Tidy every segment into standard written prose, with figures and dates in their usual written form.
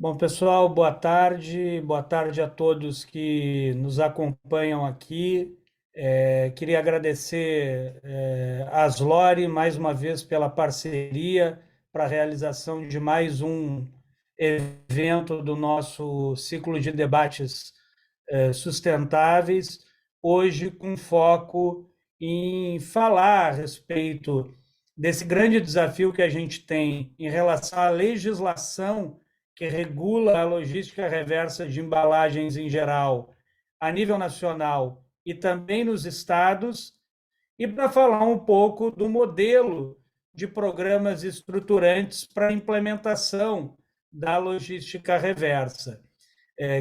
Bom, pessoal, boa tarde. Boa tarde a todos que nos acompanham aqui. Queria agradecer a Aslore mais uma vez pela parceria para a realização de mais um evento do nosso ciclo de debates sustentáveis, hoje com foco em falar a respeito desse grande desafio que a gente tem em relação à legislação que regula a logística reversa de embalagens em geral, a nível nacional e também nos estados, e para falar um pouco do modelo de programas estruturantes para a implementação da logística reversa.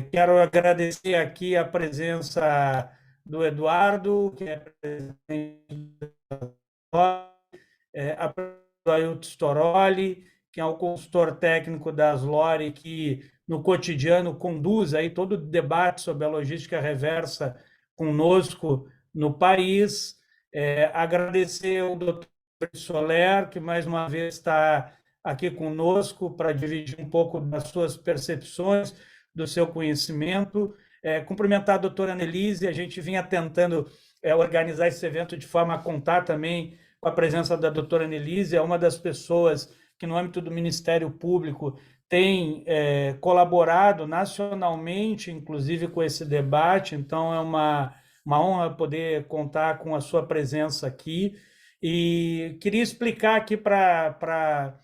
Quero agradecer aqui a presença do Eduardo, que é presidente do Ailton Storoli, que é o consultor técnico da Aslore, que no cotidiano conduz aí todo o debate sobre a logística reversa conosco no país. Agradecer ao doutor Soler, que mais uma vez está aqui conosco para dividir um pouco das suas percepções, do seu conhecimento. Cumprimentar a doutora Annelise, a gente vinha tentando organizar esse evento de forma a contar também com a presença da doutora Annelise, é uma das pessoas que, no âmbito do Ministério Público, tem colaborado nacionalmente, inclusive, com esse debate, então é uma honra poder contar com a sua presença aqui. E queria explicar aqui para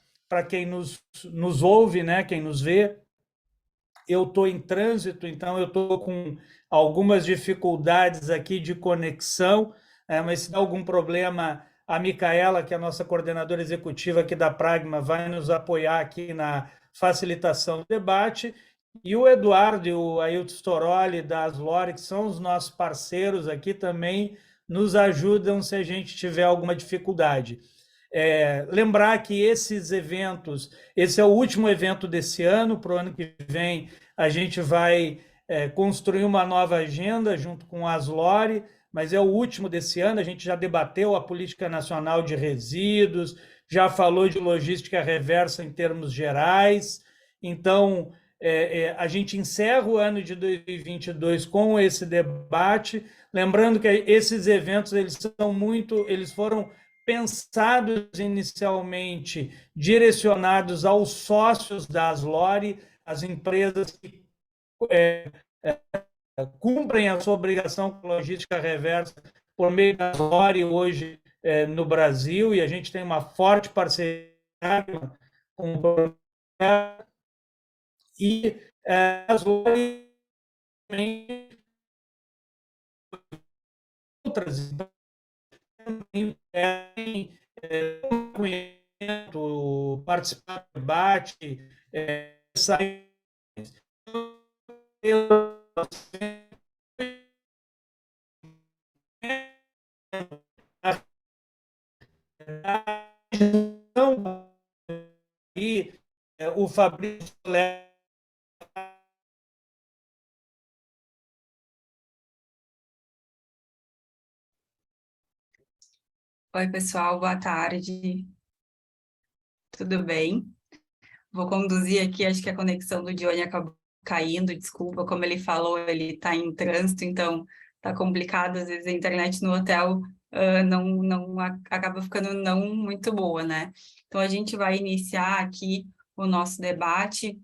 quem nos ouve, né, quem nos vê, eu estou em trânsito, então eu estou com algumas dificuldades aqui de conexão, mas se der algum problema, a Micaela, que é a nossa coordenadora executiva aqui da Pragma, vai nos apoiar aqui na facilitação do debate, e o Eduardo e o Ailton Storoli da Aslore, que são os nossos parceiros aqui também, nos ajudam se a gente tiver alguma dificuldade. Lembrar que esses eventos, esse é o último evento desse ano, para o ano que vem a gente vai construir uma nova agenda junto com a Aslore, mas é o último desse ano, a gente já debateu a política nacional de resíduos, já falou de logística reversa em termos gerais, então a gente encerra o ano de 2022 com esse debate, lembrando que esses eventos eles foram pensados inicialmente, direcionados aos sócios da Aslore, as empresas que cumprem a sua obrigação com logística reversa por meio da Aslore hoje no Brasil, e a gente tem uma forte parceria com o e a Aslore também outras querem conhecimento, participar do debate, sair e o Fabrício Lé. Oi, pessoal, boa tarde. Tudo bem? Vou conduzir aqui, acho que a conexão do Johnny acabou caindo, desculpa, como ele falou, ele está em trânsito, então tá complicado, às vezes a internet no hotel acaba ficando não muito boa, né? Então a gente vai iniciar aqui o nosso debate,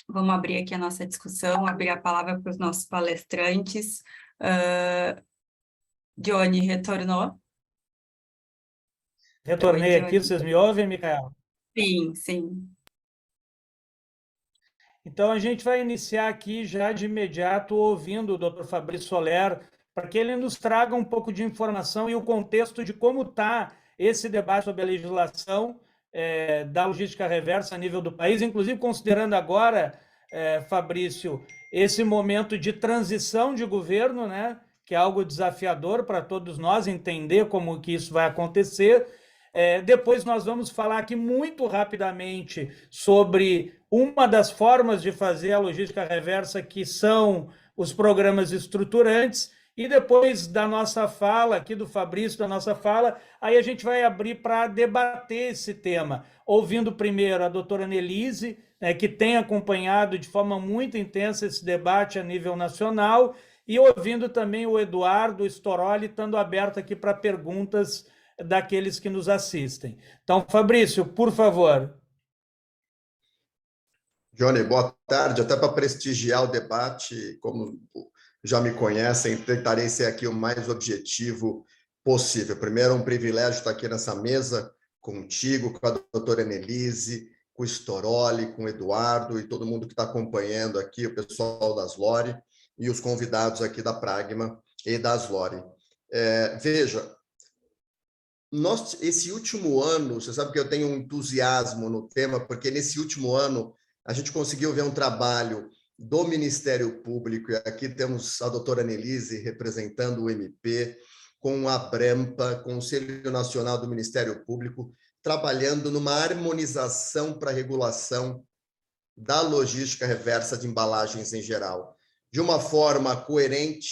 vamos abrir aqui a nossa discussão, abrir a palavra para os nossos palestrantes. Johnny, retornou? Oi, Retornei aqui, Johnny. vocês me ouvem, Micaela? Sim, sim. Então, a gente vai iniciar aqui já de imediato ouvindo o Dr. Fabrício Soler, para que ele nos traga um pouco de informação e o contexto de como está esse debate sobre a legislação da logística reversa a nível do país, inclusive considerando agora, Fabrício, esse momento de transição de governo, né, que é algo desafiador para todos nós entender como que isso vai acontecer. Depois nós vamos falar aqui muito rapidamente sobre uma das formas de fazer a logística reversa, que são os programas estruturantes, e depois da nossa fala, aqui do Fabrício, da nossa fala, aí a gente vai abrir para debater esse tema, ouvindo primeiro a doutora Nelise, né, que tem acompanhado de forma muito intensa esse debate a nível nacional, e ouvindo também o Eduardo Storoli, estando aberto aqui para perguntas daqueles que nos assistem. Então, Fabrício, por favor. Johnny, boa tarde. Até para prestigiar o debate, como já me conhecem, tentarei ser aqui o mais objetivo possível. Primeiro, é um privilégio estar aqui nessa mesa contigo, com a doutora Nelise, com o Storoli, com o Eduardo e todo mundo que está acompanhando aqui, o pessoal da Aslore e os convidados aqui da Pragma e da Aslore. Veja, esse último ano, você sabe que eu tenho um entusiasmo no tema, porque nesse último ano a gente conseguiu ver um trabalho do Ministério Público, e aqui temos a doutora Nelise representando o MP, com a Brampa, Conselho Nacional do Ministério Público, trabalhando numa harmonização para a regulação da logística reversa de embalagens em geral, de uma forma coerente,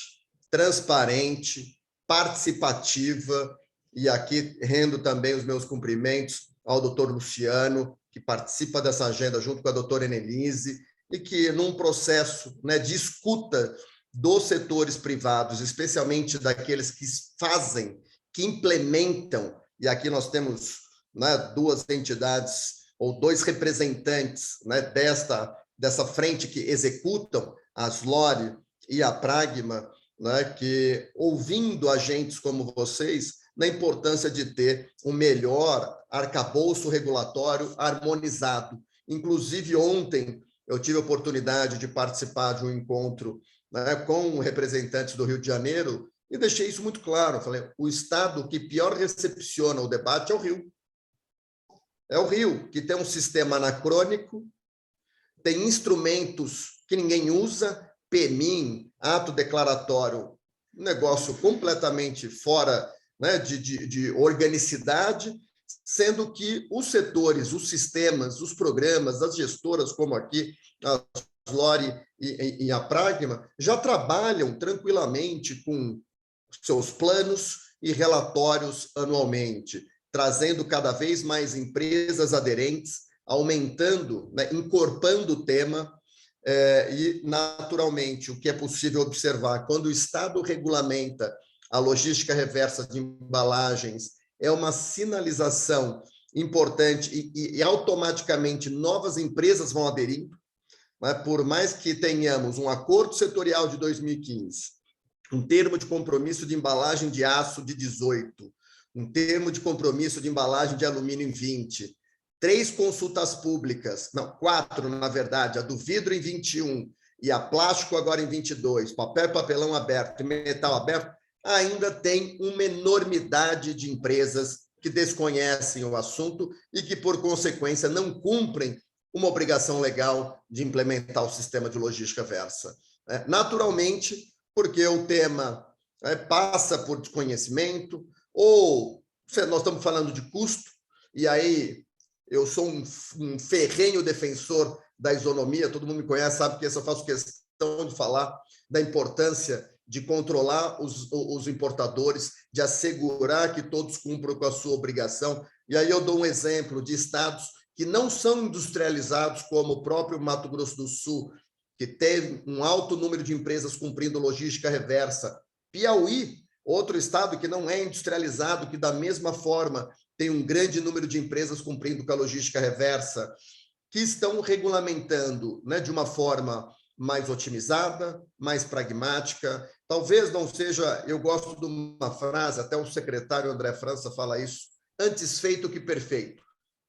transparente, participativa, e aqui rendo também os meus cumprimentos ao doutor Luciano, que participa dessa agenda junto com a doutora Nelise, e que num processo, né, de escuta dos setores privados, especialmente daqueles que fazem, que implementam, e aqui nós temos, né, duas entidades ou dois representantes, né, dessa frente que executam, a Aslore e a Pragma, né, que ouvindo agentes como vocês, na importância de ter um melhor arcabouço regulatório harmonizado. Inclusive, ontem, eu tive a oportunidade de participar de um encontro, né, com representantes do Rio de Janeiro e deixei isso muito claro. Eu falei, o estado que pior recepciona o debate é o Rio. É o Rio, que tem um sistema anacrônico, tem instrumentos que ninguém usa, PMIM, ato declaratório, um negócio completamente fora, né, de organicidade, sendo que os setores, os sistemas, os programas, as gestoras, como aqui a Aslore e a Pragma, já trabalham tranquilamente com seus planos e relatórios anualmente, trazendo cada vez mais empresas aderentes, aumentando, né, encorpando o tema, e, naturalmente, o que é possível observar, quando o Estado regulamenta a logística reversa de embalagens, é uma sinalização importante e automaticamente novas empresas vão aderindo, né? Por mais que tenhamos um acordo setorial de 2015, um termo de compromisso de embalagem de aço de 18, um termo de compromisso de embalagem de alumínio em 20, 3 consultas públicas, não, 4, na verdade, a do vidro em 21 e a plástico agora em 22, papel e papelão aberto e metal aberto, ainda tem uma enormidade de empresas que desconhecem o assunto e que, por consequência, não cumprem uma obrigação legal de implementar o sistema de logística reversa. Naturalmente, porque o tema passa por desconhecimento, ou nós estamos falando de custo, e aí eu sou um ferrenho defensor da isonomia, todo mundo me conhece, sabe que eu faço questão de falar da importância de controlar os importadores, de assegurar que todos cumpram com a sua obrigação. E aí eu dou um exemplo de estados que não são industrializados, como o próprio Mato Grosso do Sul, que teve um alto número de empresas cumprindo logística reversa. Piauí, outro estado que não é industrializado, que da mesma forma tem um grande número de empresas cumprindo com a logística reversa, que estão regulamentando, né, de uma forma mais otimizada, mais pragmática. Talvez não seja, eu gosto de uma frase, até o secretário André França fala isso, antes feito que perfeito.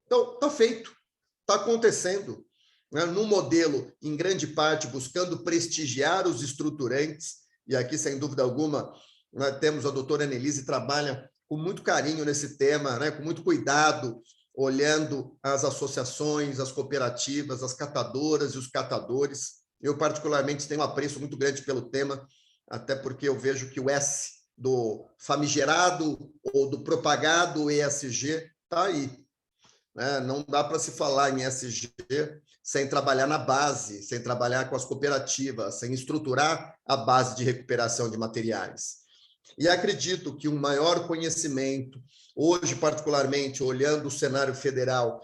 Então, está feito, está acontecendo, né, num modelo, em grande parte, buscando prestigiar os estruturantes, e aqui, sem dúvida alguma, né, temos a doutora Nelise, trabalha com muito carinho nesse tema, né, com muito cuidado, olhando as associações, as cooperativas, as catadoras e os catadores. Eu, particularmente, tenho um apreço muito grande pelo tema, até porque eu vejo que o S do famigerado ou do propagado ESG está aí. Né? Não dá para se falar em ESG sem trabalhar na base, sem trabalhar com as cooperativas, sem estruturar a base de recuperação de materiais. E acredito que um maior conhecimento, hoje particularmente, olhando o cenário federal,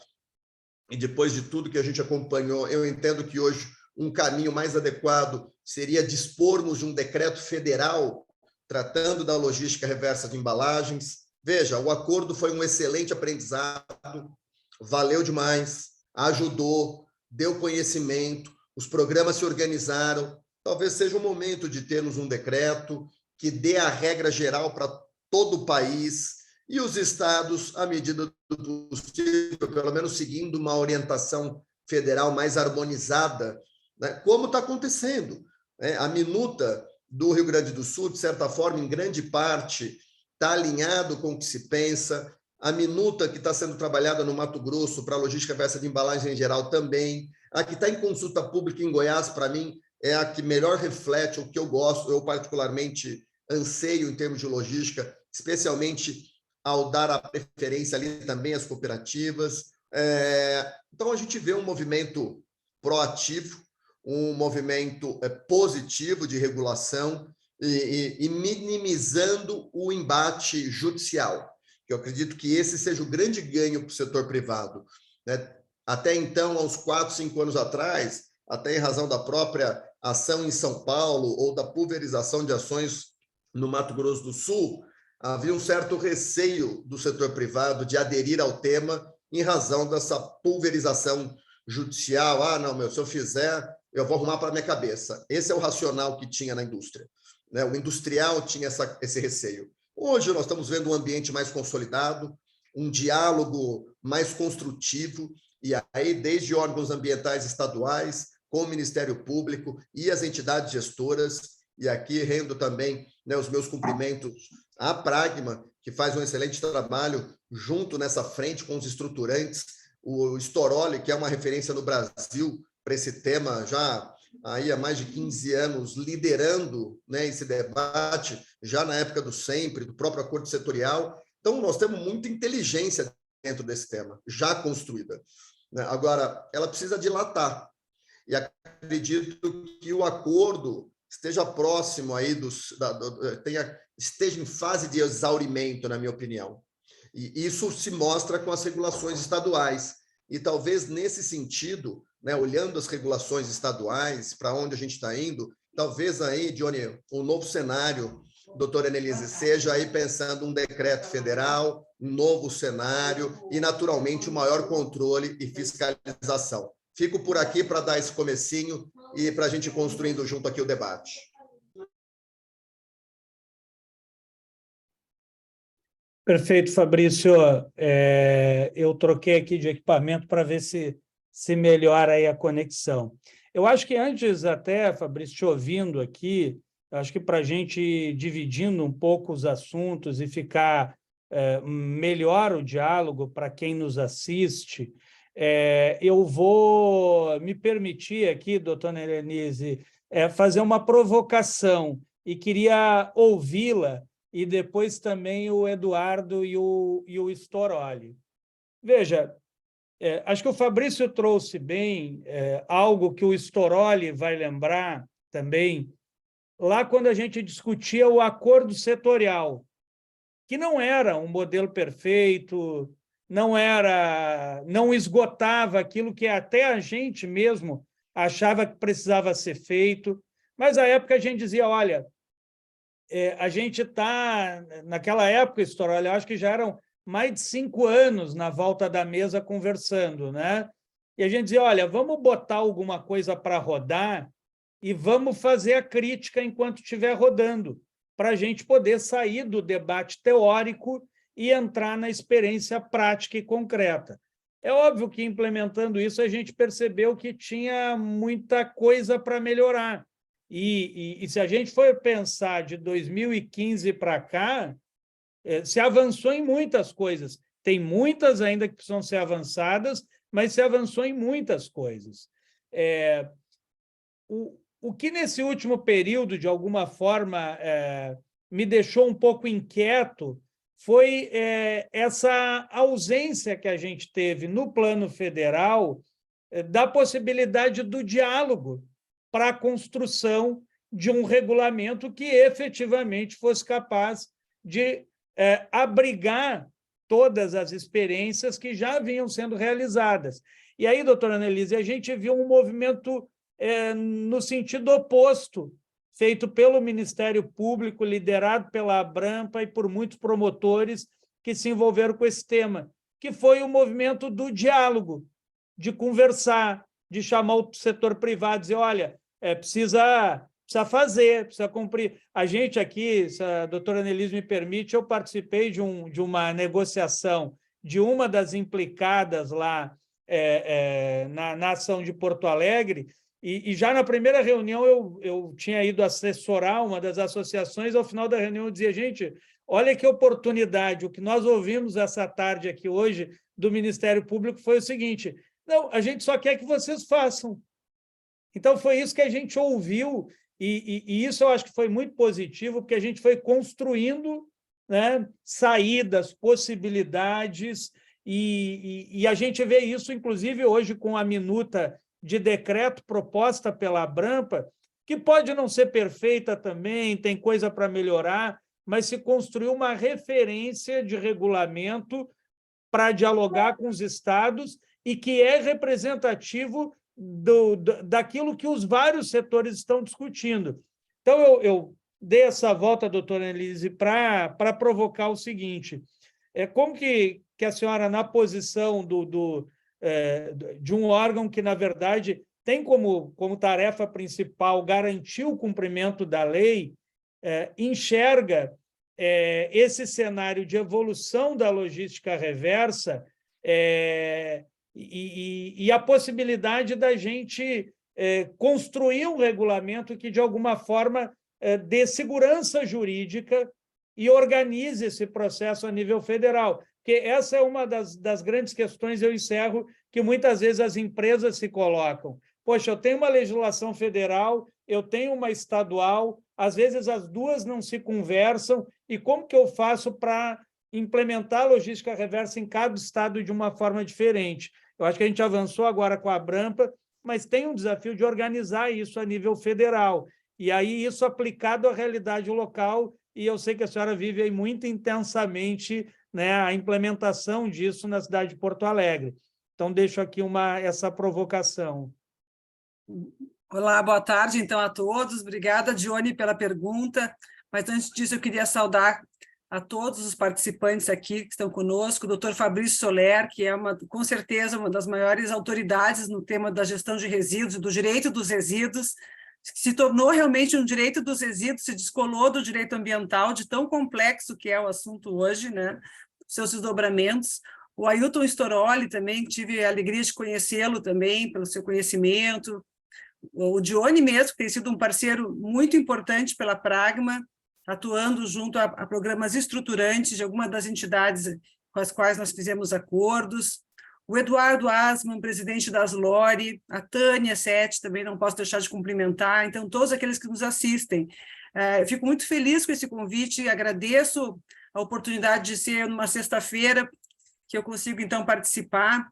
e depois de tudo que a gente acompanhou, eu entendo que hoje um caminho mais adequado seria dispormos de um decreto federal tratando da logística reversa de embalagens. Veja, o acordo foi um excelente aprendizado, valeu demais, ajudou, deu conhecimento, os programas se organizaram. Talvez seja o momento de termos um decreto que dê a regra geral para todo o país e os estados, à medida do possível, pelo menos seguindo uma orientação federal mais harmonizada, né? Como está acontecendo. Né? A minuta do Rio Grande do Sul, de certa forma, em grande parte, está alinhado com o que se pensa. A minuta que está sendo trabalhada no Mato Grosso para a logística reversa de embalagem em geral também. A que está em consulta pública em Goiás, para mim, é a que melhor reflete o que eu gosto, eu particularmente anseio em termos de logística, especialmente ao dar a preferência ali também às cooperativas. Então, a gente vê um movimento proativo, um movimento positivo de regulação e minimizando o embate judicial. Eu acredito que esse seja o grande ganho para o setor privado. Né? Até então, há uns 4, 5 anos atrás, até em razão da própria ação em São Paulo ou da pulverização de ações no Mato Grosso do Sul, havia um certo receio do setor privado de aderir ao tema em razão dessa pulverização judicial. Ah, não, se eu fizer, eu vou arrumar para minha cabeça. Esse é o racional que tinha na indústria. Né? O industrial tinha esse receio. Hoje nós estamos vendo um ambiente mais consolidado, um diálogo mais construtivo, e aí desde órgãos ambientais estaduais, com o Ministério Público e as entidades gestoras, e aqui rendo também, né, os meus cumprimentos à Pragma, que faz um excelente trabalho junto nessa frente com os estruturantes, o Storoli, que é uma referência no Brasil para esse tema, já aí há mais de 15 anos, liderando, né, esse debate, já na época do Sempre, do próprio acordo setorial. Então, nós temos muita inteligência dentro desse tema, já construída. Agora, ela precisa dilatar. E acredito que o acordo esteja próximo aí esteja em fase de exaurimento, na minha opinião. E isso se mostra com as regulações estaduais. E talvez nesse sentido, né, olhando as regulações estaduais, para onde a gente está indo, talvez aí, Johnny, um novo cenário, doutora Annelise, seja aí pensando um decreto federal, um novo cenário e, naturalmente, um maior controle e fiscalização. Fico por aqui para dar esse comecinho e para a gente ir construindo junto aqui o debate. Perfeito, Fabrício. Eu troquei aqui de equipamento para ver se melhora aí a conexão. Eu acho que antes até, Fabrício, te ouvindo aqui, acho que para a gente ir dividindo um pouco os assuntos e ficar melhor o diálogo para quem nos assiste, eu vou me permitir aqui, doutora Annelise, fazer uma provocação e queria ouvi-la e depois também o Eduardo e o Storoli. Veja, acho que o Fabrício trouxe bem algo que o Storoli vai lembrar também, lá quando a gente discutia o acordo setorial, que não era um modelo perfeito, não esgotava aquilo que até a gente mesmo achava que precisava ser feito, mas à época a gente dizia, olha, a gente está, naquela época, Storoli, eu acho que já eram mais de 5 anos na volta da mesa conversando, né? E a gente dizia, olha, vamos botar alguma coisa para rodar e vamos fazer a crítica enquanto estiver rodando, para a gente poder sair do debate teórico e entrar na experiência prática e concreta. É óbvio que, implementando isso, a gente percebeu que tinha muita coisa para melhorar. E se a gente for pensar de 2015 para cá, se avançou em muitas coisas. Tem muitas ainda que precisam ser avançadas, mas se avançou em muitas coisas. O que, nesse último período, de alguma forma, me deixou um pouco inquieto foi essa ausência que a gente teve no plano federal da possibilidade do diálogo para a construção de um regulamento que efetivamente fosse capaz de abrigar todas as experiências que já vinham sendo realizadas. E aí, doutora Annelise, a gente viu um movimento no sentido oposto, feito pelo Ministério Público, liderado pela Abrampa e por muitos promotores que se envolveram com esse tema, que foi o movimento do diálogo, de conversar, de chamar o setor privado e dizer, olha, precisa fazer, precisa cumprir. A gente aqui, se a doutora Annelise me permite, eu participei de uma negociação de uma das implicadas lá na ação de Porto Alegre, e já na primeira reunião eu tinha ido assessorar uma das associações, ao final da reunião eu dizia, gente, olha que oportunidade, o que nós ouvimos essa tarde aqui hoje do Ministério Público foi o seguinte, não, a gente só quer que vocês façam. Então, foi isso que a gente ouviu, e isso eu acho que foi muito positivo, porque a gente foi construindo, né, saídas, possibilidades, e a gente vê isso, inclusive, hoje com a minuta de decreto proposta pela Abrampa, que pode não ser perfeita também, tem coisa para melhorar, mas se construiu uma referência de regulamento para dialogar com os estados e que é representativo daquilo que os vários setores estão discutindo. Então, eu dei essa volta, doutora Annelise, para provocar o seguinte, como que a senhora, na posição de um órgão que, na verdade, tem como tarefa principal garantir o cumprimento da lei, enxerga esse cenário de evolução da logística reversa e a possibilidade da gente construir um regulamento que, de alguma forma, dê segurança jurídica e organize esse processo a nível federal. Porque essa é uma das grandes questões, eu encerro, que muitas vezes as empresas se colocam. Poxa, eu tenho uma legislação federal, eu tenho uma estadual, às vezes as duas não se conversam, e como que eu faço para implementar a logística reversa em cada estado de uma forma diferente? Eu acho que a gente avançou agora com a Abrampa, mas tem um desafio de organizar isso a nível federal, e aí isso aplicado à realidade local, e eu sei que a senhora vive aí muito intensamente, né, a implementação disso na cidade de Porto Alegre. Então, deixo aqui essa provocação. Olá, boa tarde, então, a todos. Obrigada, Dione, pela pergunta. Mas, antes disso, eu queria saudar a todos os participantes aqui que estão conosco, o doutor Fabrício Soler, que é, com certeza, uma das maiores autoridades no tema da gestão de resíduos, do direito dos resíduos, se tornou realmente um direito dos resíduos, se descolou do direito ambiental, de tão complexo que é o assunto hoje, né? Seus desdobramentos. O Ailton Storoli também, tive a alegria de conhecê-lo também, pelo seu conhecimento. O Dione mesmo, que tem sido um parceiro muito importante pela Pragma, atuando junto a programas estruturantes de algumas das entidades com as quais nós fizemos acordos. O Eduardo Asman, presidente das Lore, a Tânia Sete, também não posso deixar de cumprimentar, então, todos aqueles que nos assistem. Eu fico muito feliz com esse convite, agradeço a oportunidade de ser numa sexta-feira, que eu consigo, então, participar.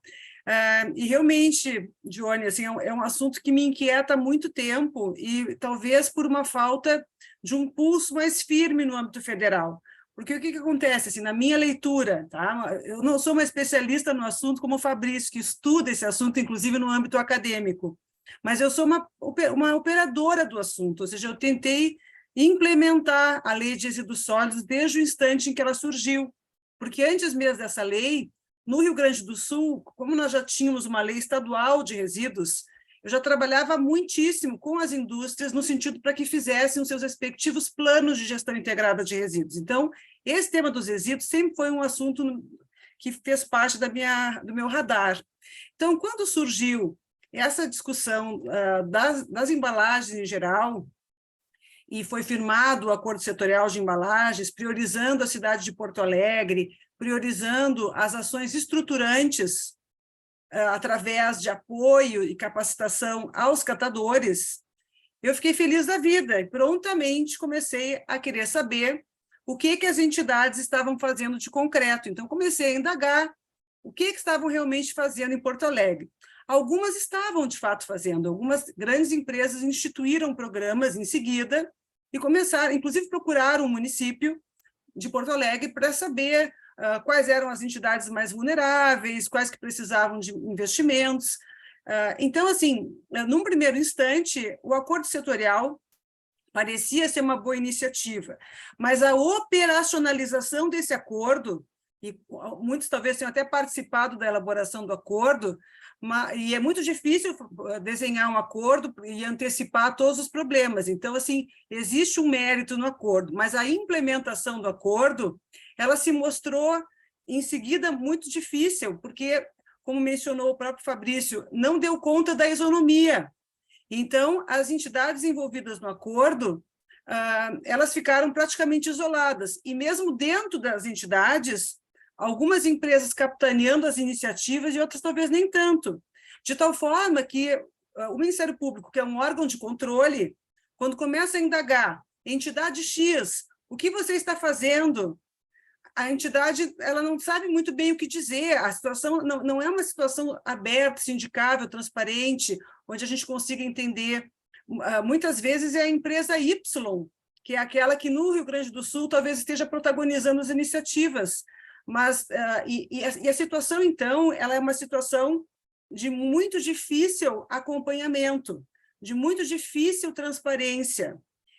E, realmente, Dione, assim, é um assunto que me inquieta há muito tempo, e talvez por uma falta de um pulso mais firme no âmbito federal. Porque o que acontece, assim, na minha leitura, tá? Eu não sou uma especialista no assunto como o Fabrício, que estuda esse assunto, inclusive no âmbito acadêmico, mas eu sou uma operadora do assunto, ou seja, eu tentei implementar a lei de resíduos sólidos desde o instante em que ela surgiu, porque antes mesmo dessa lei, no Rio Grande do Sul, como nós já tínhamos uma lei estadual de resíduos, eu já trabalhava muitíssimo com as indústrias no sentido para que fizessem os seus respectivos planos de gestão integrada de resíduos. Então, esse tema dos resíduos sempre foi um assunto que fez parte do meu radar. Então, quando surgiu essa discussão das embalagens em geral, e foi firmado o Acordo Setorial de Embalagens, priorizando a cidade de Porto Alegre, priorizando as ações estruturantes através de apoio e capacitação aos catadores, eu fiquei feliz da vida e prontamente comecei a querer saber o que as entidades estavam fazendo de concreto. Então, comecei a indagar o que estavam realmente fazendo em Porto Alegre. Algumas estavam, de fato, fazendo. Algumas grandes empresas instituíram programas em seguida e começaram, inclusive procuraram o município de Porto Alegre para saber quais eram as entidades mais vulneráveis, quais que precisavam de investimentos. Então, assim, num primeiro instante, o acordo setorial parecia ser uma boa iniciativa, mas a operacionalização desse acordo, e muitos talvez tenham até participado da elaboração do acordo, e é muito difícil desenhar um acordo e antecipar todos os problemas. Então, assim, existe um mérito no acordo, mas a implementação do acordo, ela se mostrou, em seguida, muito difícil, porque, como mencionou o próprio Fabrício, não deu conta da isonomia. Então, as entidades envolvidas no acordo, elas ficaram praticamente isoladas, e mesmo dentro das entidades, algumas empresas capitaneando as iniciativas e outras talvez nem tanto, de tal forma que o Ministério Público, que é um órgão de controle, quando começa a indagar, entidade X, o que você está fazendo? A entidade ela não sabe muito bem o que dizer, a situação não é uma situação aberta, sindicável, transparente, onde a gente consiga entender. Muitas vezes é a empresa Y, que é aquela que no Rio Grande do Sul talvez esteja protagonizando as iniciativas, mas a situação, então, ela é uma situação de muito difícil acompanhamento, de muito difícil transparência.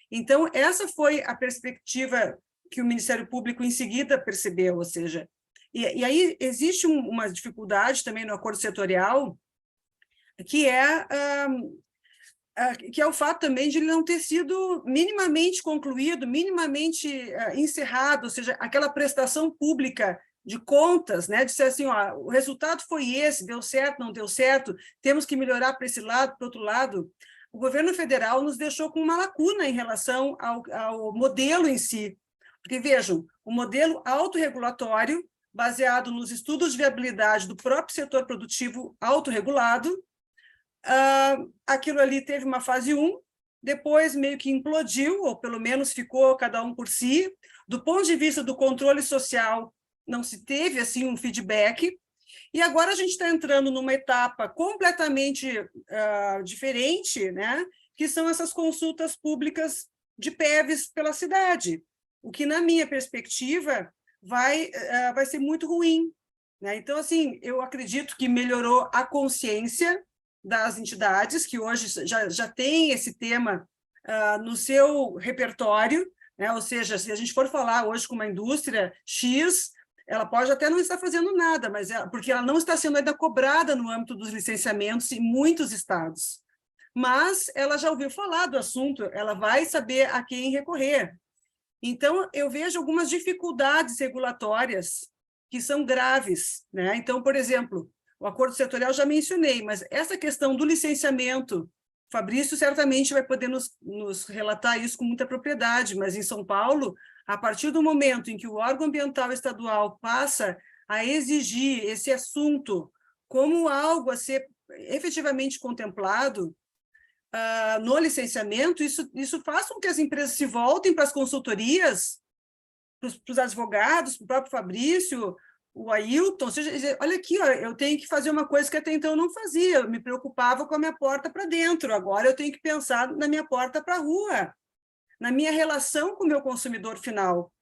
Então, essa foi a perspectiva que o Ministério Público, em seguida, percebeu, ou seja, e aí existe uma dificuldade também no acordo setorial, que é o fato também de ele não ter sido minimamente concluído, minimamente encerrado, ou seja, aquela prestação pública de contas, né, de ser assim, ó, o resultado foi esse, deu certo, não deu certo, temos que melhorar para esse lado, para o outro lado. O governo federal nos deixou com uma lacuna em relação ao modelo em si, porque, vejam, o modelo autorregulatório, baseado nos estudos de viabilidade do próprio setor produtivo autorregulado, aquilo ali teve uma fase 1, depois meio que implodiu, ou pelo menos ficou cada um por si. Do ponto de vista do controle social, não se teve assim um feedback, e agora a gente está entrando numa etapa completamente diferente, né? Que são essas consultas públicas de PEVs pela cidade, o que, na minha perspectiva, vai ser muito ruim, né? Então, assim, eu acredito que melhorou a consciência das entidades, que hoje já tem esse tema no seu repertório, né? Ou seja, se a gente for falar hoje com uma indústria X, ela pode até não estar fazendo nada, mas porque ela não está sendo ainda cobrada no âmbito dos licenciamentos em muitos estados. Mas ela já ouviu falar do assunto, ela vai saber a quem recorrer. Então, eu vejo algumas dificuldades regulatórias que são graves, né? Então, por exemplo, o acordo setorial já mencionei, mas essa questão do licenciamento, Fabrício certamente vai poder nos relatar isso com muita propriedade, mas em São Paulo, a partir do momento em que o órgão ambiental estadual passa a exigir esse assunto como algo a ser efetivamente contemplado no licenciamento, isso faz com que as empresas se voltem para as consultorias, para os advogados, para o próprio Fabrício, o Ailton, ou seja, olha aqui, ó, eu tenho que fazer uma coisa que até então eu não fazia, eu me preocupava com a minha porta para dentro, agora eu tenho que pensar na minha porta para a rua, na minha relação com o meu consumidor final,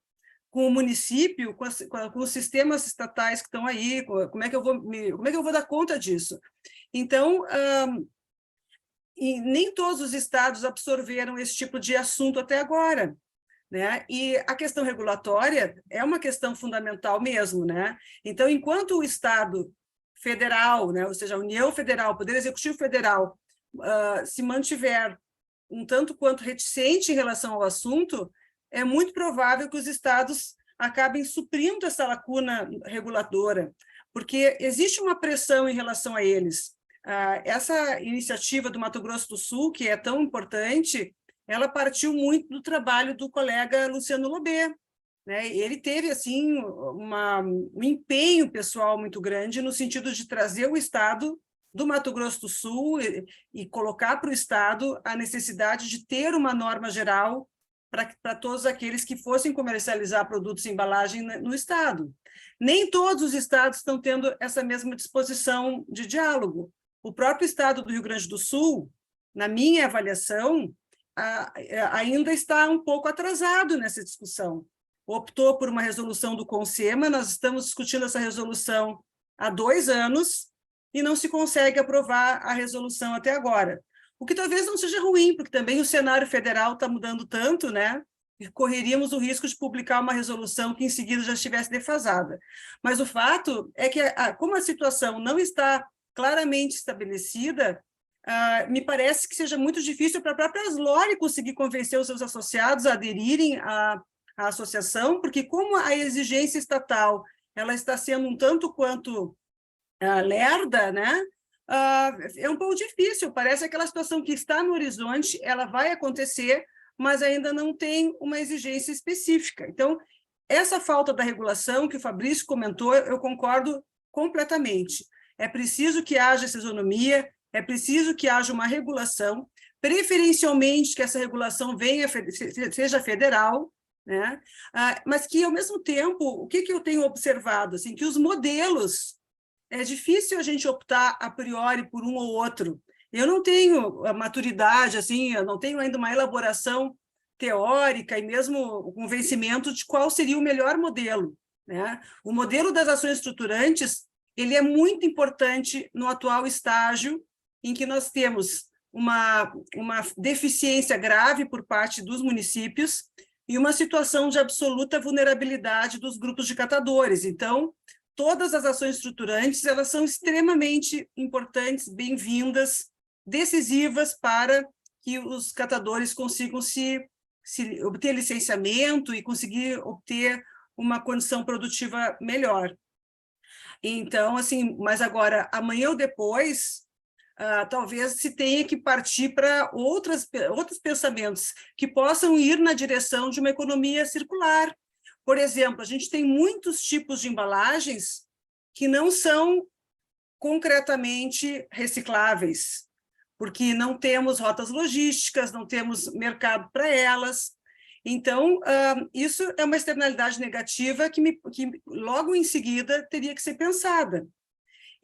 com o município, com os sistemas estatais que estão aí, como é que eu vou dar conta disso? Então, e nem todos os estados absorveram esse tipo de assunto até agora, né? E a questão regulatória é uma questão fundamental mesmo, né? Então, enquanto o Estado federal, né, ou seja, a União Federal, o Poder Executivo Federal, se mantiver um tanto quanto reticente em relação ao assunto, é muito provável que os estados acabem suprindo essa lacuna reguladora, porque existe uma pressão em relação a eles. Essa iniciativa do Mato Grosso do Sul, que é tão importante, ela partiu muito do trabalho do colega Luciano Lobé, né? Ele teve assim um empenho pessoal muito grande no sentido de trazer o Estado do Mato Grosso do Sul e colocar para o Estado a necessidade de ter uma norma geral para todos aqueles que fossem comercializar produtos em embalagem no Estado. Nem todos os estados estão tendo essa mesma disposição de diálogo, O próprio estado do Rio Grande do Sul, na minha avaliação, ainda está um pouco atrasado nessa discussão. Optou por uma resolução do CONSEMA, nós estamos discutindo essa resolução há 2 anos e não se consegue aprovar a resolução até agora. O que talvez não seja ruim, porque também o cenário federal está mudando tanto, né? E correríamos o risco de publicar uma resolução que em seguida já estivesse defasada. Mas o fato é que, como a situação não está claramente estabelecida, me parece que seja muito difícil para a própria Aslore conseguir convencer os seus associados a aderirem à associação, porque como a exigência estatal ela está sendo um tanto quanto lerda, né? É um pouco difícil, parece aquela situação que está no horizonte, ela vai acontecer, mas ainda não tem uma exigência específica. Então, essa falta da regulação que o Fabrício comentou, eu concordo completamente. É preciso que haja essa isonomia, é preciso que haja uma regulação, preferencialmente que essa regulação seja federal, né? Mas que, ao mesmo tempo, o que eu tenho observado? Assim, que os modelos, é difícil a gente optar a priori por um ou outro. Eu não tenho a maturidade, assim, eu não tenho ainda uma elaboração teórica e mesmo o convencimento de qual seria o melhor modelo, né? O modelo das ações estruturantes, ele é muito importante no atual estágio em que nós temos uma deficiência grave por parte dos municípios e uma situação de absoluta vulnerabilidade dos grupos de catadores. Então, todas as ações estruturantes, elas são extremamente importantes, bem-vindas, decisivas para que os catadores consigam obter licenciamento e conseguir obter uma condição produtiva melhor. Então, assim, mas agora, amanhã ou depois, talvez se tenha que partir para outros pensamentos que possam ir na direção de uma economia circular. Por exemplo, a gente tem muitos tipos de embalagens que não são concretamente recicláveis, porque não temos rotas logísticas, não temos mercado para elas. Então, isso é uma externalidade negativa que logo em seguida teria que ser pensada.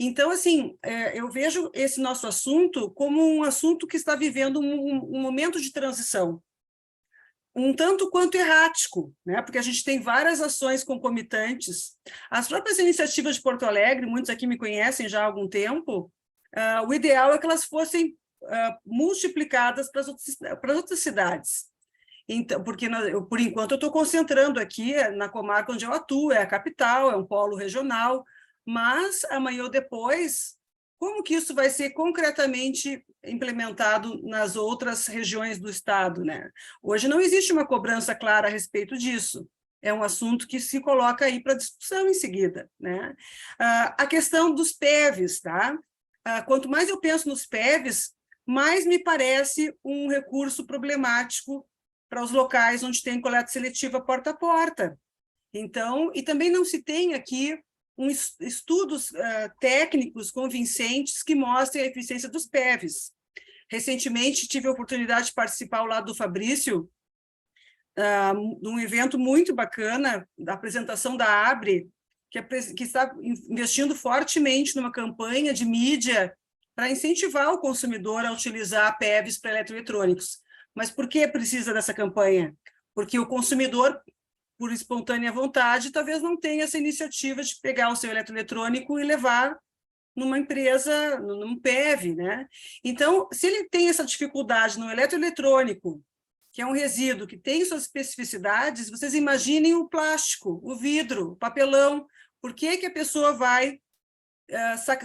Então, assim, eu vejo esse nosso assunto como um assunto que está vivendo um momento de transição, um tanto quanto errático, né? Porque a gente tem várias ações concomitantes. As próprias iniciativas de Porto Alegre, muitos aqui me conhecem já há algum tempo, o ideal é que elas fossem multiplicadas para as outras cidades. Então, porque, por enquanto, eu estou concentrando aqui na comarca onde eu atuo, é a capital, é um polo regional, mas amanhã ou depois, como que isso vai ser concretamente implementado nas outras regiões do estado, né? Hoje não existe uma cobrança clara a respeito disso. É um assunto que se coloca aí para discussão em seguida, né? A questão dos PEVs, tá? Quanto mais eu penso nos PEVs, mais me parece um recurso problemático para os locais onde tem coleta seletiva porta a porta. Então, e também não se tem aqui estudos técnicos convincentes que mostrem a eficiência dos PEVs. Recentemente, tive a oportunidade de participar ao lado do Fabrício, de um evento muito bacana, da apresentação da ABRE, que está investindo fortemente numa campanha de mídia para incentivar o consumidor a utilizar PEVs para eletroeletrônicos. Mas por que precisa dessa campanha? Porque o consumidor, por espontânea vontade, talvez não tenha essa iniciativa de pegar o seu eletroeletrônico e levar numa empresa, num PEV, né? Então, se ele tem essa dificuldade no eletroeletrônico, que é um resíduo que tem suas especificidades, vocês imaginem o plástico, o vidro, o papelão. Por que a pessoa vai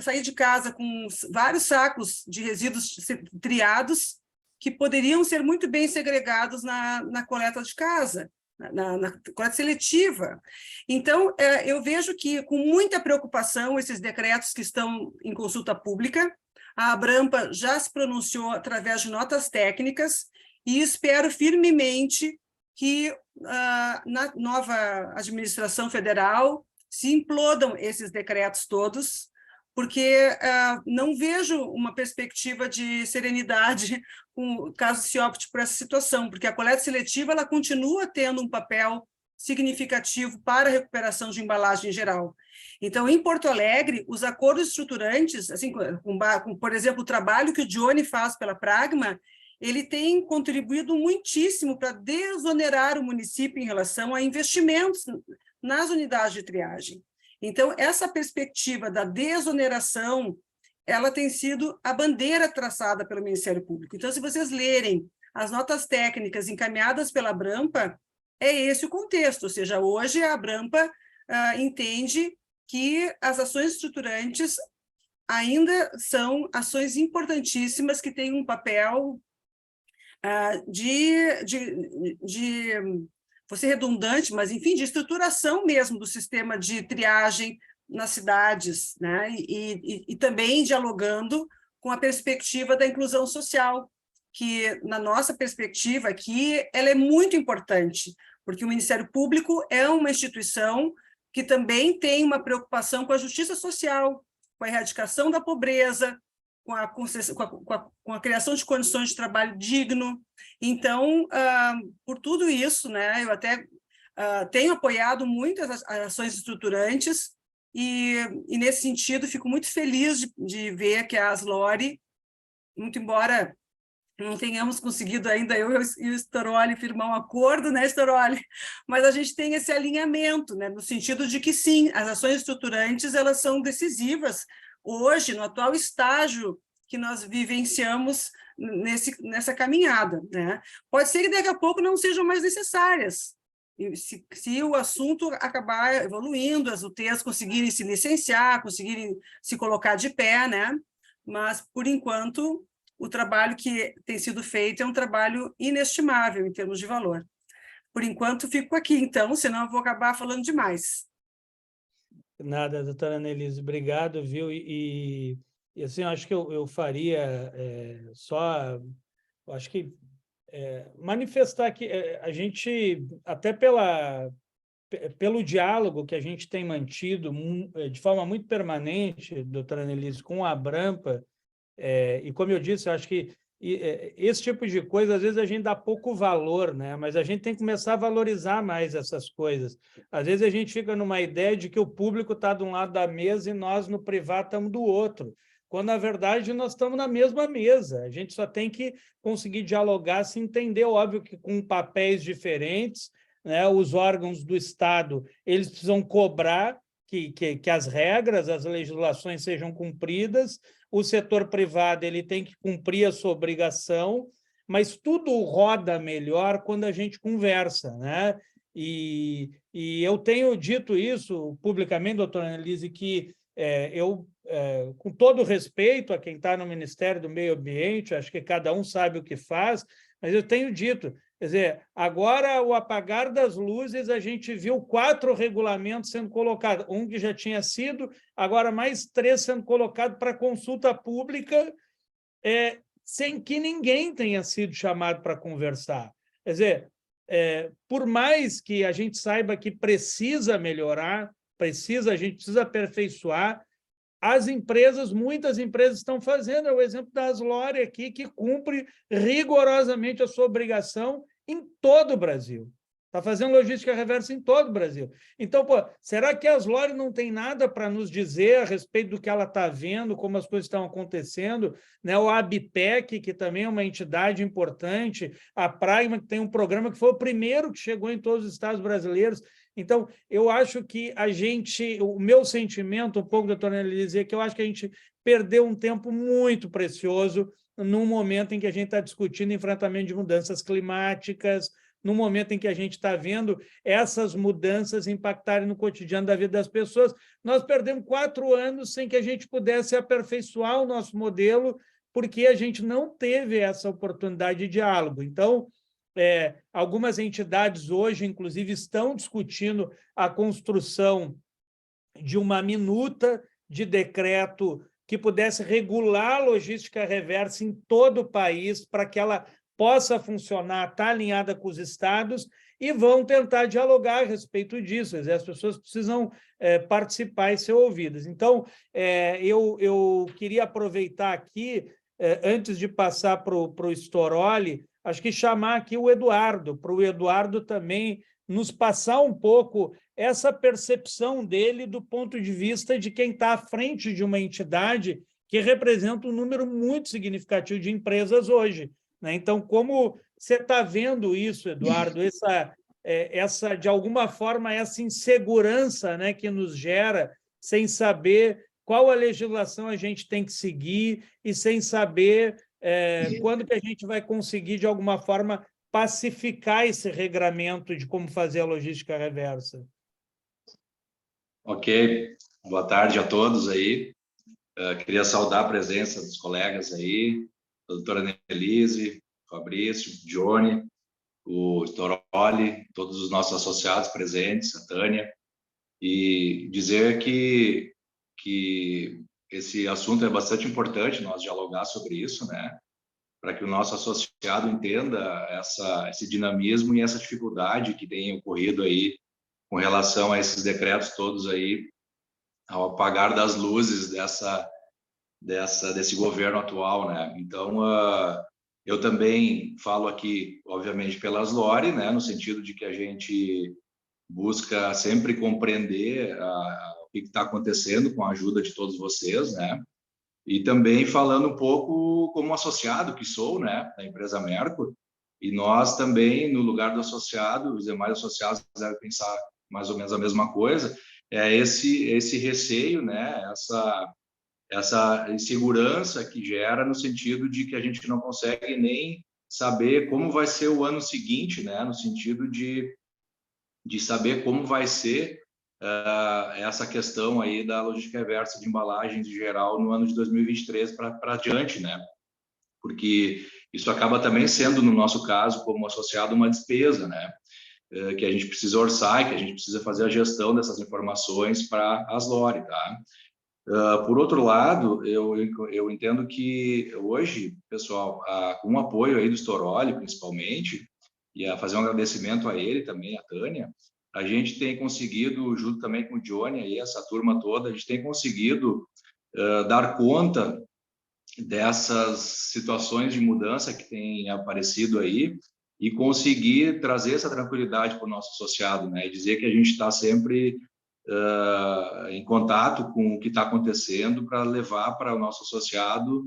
sair de casa com vários sacos de resíduos triados que poderiam ser muito bem segregados na coleta de casa, na coleta seletiva? Então, eu vejo que, com muita preocupação, esses decretos que estão em consulta pública, a Abrampa já se pronunciou através de notas técnicas e espero firmemente que na nova administração federal se implodam esses decretos todos, porque não vejo uma perspectiva de serenidade caso se opte por essa situação, porque a coleta seletiva ela continua tendo um papel significativo para a recuperação de embalagem em geral. Então, em Porto Alegre, os acordos estruturantes, assim, por exemplo, o trabalho que o Johnny faz pela Pragma, ele tem contribuído muitíssimo para desonerar o município em relação a investimentos nas unidades de triagem. Então, essa perspectiva da desoneração, ela tem sido a bandeira traçada pelo Ministério Público. Então, se vocês lerem as notas técnicas encaminhadas pela Abrampa, é esse o contexto, ou seja, hoje a Abrampa entende que as ações estruturantes ainda são ações importantíssimas que têm um papel vou ser redundante, mas, enfim, de estruturação mesmo do sistema de triagem nas cidades, né? E também dialogando com a perspectiva da inclusão social, que, na nossa perspectiva aqui, ela é muito importante, porque o Ministério Público é uma instituição que também tem uma preocupação com a justiça social, com a erradicação da pobreza, com a criação de condições de trabalho digno. Então, por tudo isso, né, eu até tenho apoiado muitas as ações estruturantes e, nesse sentido, fico muito feliz de ver que a Aslore, muito embora não tenhamos conseguido ainda, eu e o Storoli, firmar um acordo, né, Storoli? Mas a gente tem esse alinhamento, né, no sentido de que, sim, as ações estruturantes elas são decisivas hoje, no atual estágio que nós vivenciamos nessa caminhada, né? Pode ser que daqui a pouco não sejam mais necessárias, se o assunto acabar evoluindo, as UTs conseguirem se licenciar, conseguirem se colocar de pé, né? Mas, por enquanto, o trabalho que tem sido feito é um trabalho inestimável em termos de valor. Por enquanto, fico aqui, então, senão eu vou acabar falando demais. Nada, doutora Annelise, obrigado, viu? E assim, eu acho que eu faria acho que manifestar que a gente, até pelo diálogo que a gente tem mantido de forma muito permanente, doutora Annelise, com a Abrampa, e como eu disse, eu acho que esse tipo de coisa, às vezes a gente dá pouco valor, né? Mas a gente tem que começar a valorizar mais essas coisas. Às vezes a gente fica numa ideia de que o público está de um lado da mesa e nós, no privado, estamos do outro, quando, na verdade, nós estamos na mesma mesa. A gente só tem que conseguir dialogar, se entender, óbvio que com papéis diferentes, né? Os órgãos do Estado, eles precisam cobrar que as regras, as legislações sejam cumpridas. O setor privado ele tem que cumprir a sua obrigação, mas tudo roda melhor quando a gente conversa, né? E eu tenho dito isso publicamente, doutora Annelise, que com todo respeito a quem está no Ministério do Meio Ambiente, acho que cada um sabe o que faz, mas eu tenho dito, quer dizer, agora, ao apagar das luzes, a gente viu 4 regulamentos sendo colocados, um que já tinha sido, agora mais 3 sendo colocados para consulta pública, sem que ninguém tenha sido chamado para conversar. Quer dizer, por mais que a gente saiba que precisa melhorar, a gente precisa aperfeiçoar, muitas empresas estão fazendo, é o exemplo da Aslore aqui, que cumpre rigorosamente a sua obrigação em todo o Brasil. Está fazendo logística reversa em todo o Brasil. Então, será que a Aslore não tem nada para nos dizer a respeito do que ela está vendo, como as coisas estão acontecendo? Né? O ABPEC, que também é uma entidade importante, a Pragma, que tem um programa que foi o primeiro que chegou em todos os estados brasileiros. Então, eu acho que o meu sentimento, um pouco, doutora Annelise, é que eu acho que a gente perdeu um tempo muito precioso num momento em que a gente está discutindo enfrentamento de mudanças climáticas, no momento em que a gente está vendo essas mudanças impactarem no cotidiano da vida das pessoas. Nós perdemos 4 anos sem que a gente pudesse aperfeiçoar o nosso modelo, porque a gente não teve essa oportunidade de diálogo. Então, algumas entidades hoje, inclusive, estão discutindo a construção de uma minuta de decreto que pudesse regular a logística reversa em todo o país, para que ela possa funcionar, estar alinhada com os estados, e vão tentar dialogar a respeito disso. As pessoas precisam participar e ser ouvidas. Então, eu queria aproveitar aqui, antes de passar para o Storoli, acho que chamar aqui o Eduardo, para o Eduardo também nos passar um pouco essa percepção dele do ponto de vista de quem está à frente de uma entidade que representa um número muito significativo de empresas hoje, né? Então, como você está vendo isso, Eduardo, de alguma forma, essa insegurança, né, que nos gera, sem saber qual a legislação a gente tem que seguir e sem saber quando que a gente vai conseguir, de alguma forma, pacificar esse regramento de como fazer a logística reversa. Ok, boa tarde a todos aí. Queria saudar a presença dos colegas aí, a doutora Annelise, Fabrício, Johnny, o Storoli, todos os nossos associados presentes, a Tânia, e dizer que esse assunto é bastante importante nós dialogar sobre isso, né? Para que o nosso associado entenda esse dinamismo e essa dificuldade que tem ocorrido aí com relação a esses decretos todos aí, ao apagar das luzes desse governo atual, né? Então, eu também falo aqui, obviamente, pela Aslore, né? No sentido de que a gente busca sempre compreender o que está acontecendo com a ajuda de todos vocês, né? E também falando um pouco como associado que sou, né? Da empresa Merco, e nós também, no lugar do associado, os demais associados devem pensar mais ou menos a mesma coisa, é esse receio, né? Essa insegurança que gera no sentido de que a gente não consegue nem saber como vai ser o ano seguinte, né? No sentido de saber como vai ser essa questão aí da logística reversa de embalagens em geral no ano de 2023 para adiante, né? Porque isso acaba também sendo, no nosso caso, como associado, uma despesa, né? Que a gente precisa orçar e que a gente precisa fazer a gestão dessas informações para a Aslore, tá? Por outro lado, eu entendo que hoje, pessoal, com o apoio aí do Storoli, principalmente, e a fazer um agradecimento a ele também, a Tânia, a gente tem conseguido, junto também com o Johnny, aí, essa turma toda, a gente tem conseguido dar conta dessas situações de mudança que têm aparecido aí e conseguir trazer essa tranquilidade para o nosso associado, né? E dizer que a gente está sempre em contato com o que está acontecendo para levar para o nosso associado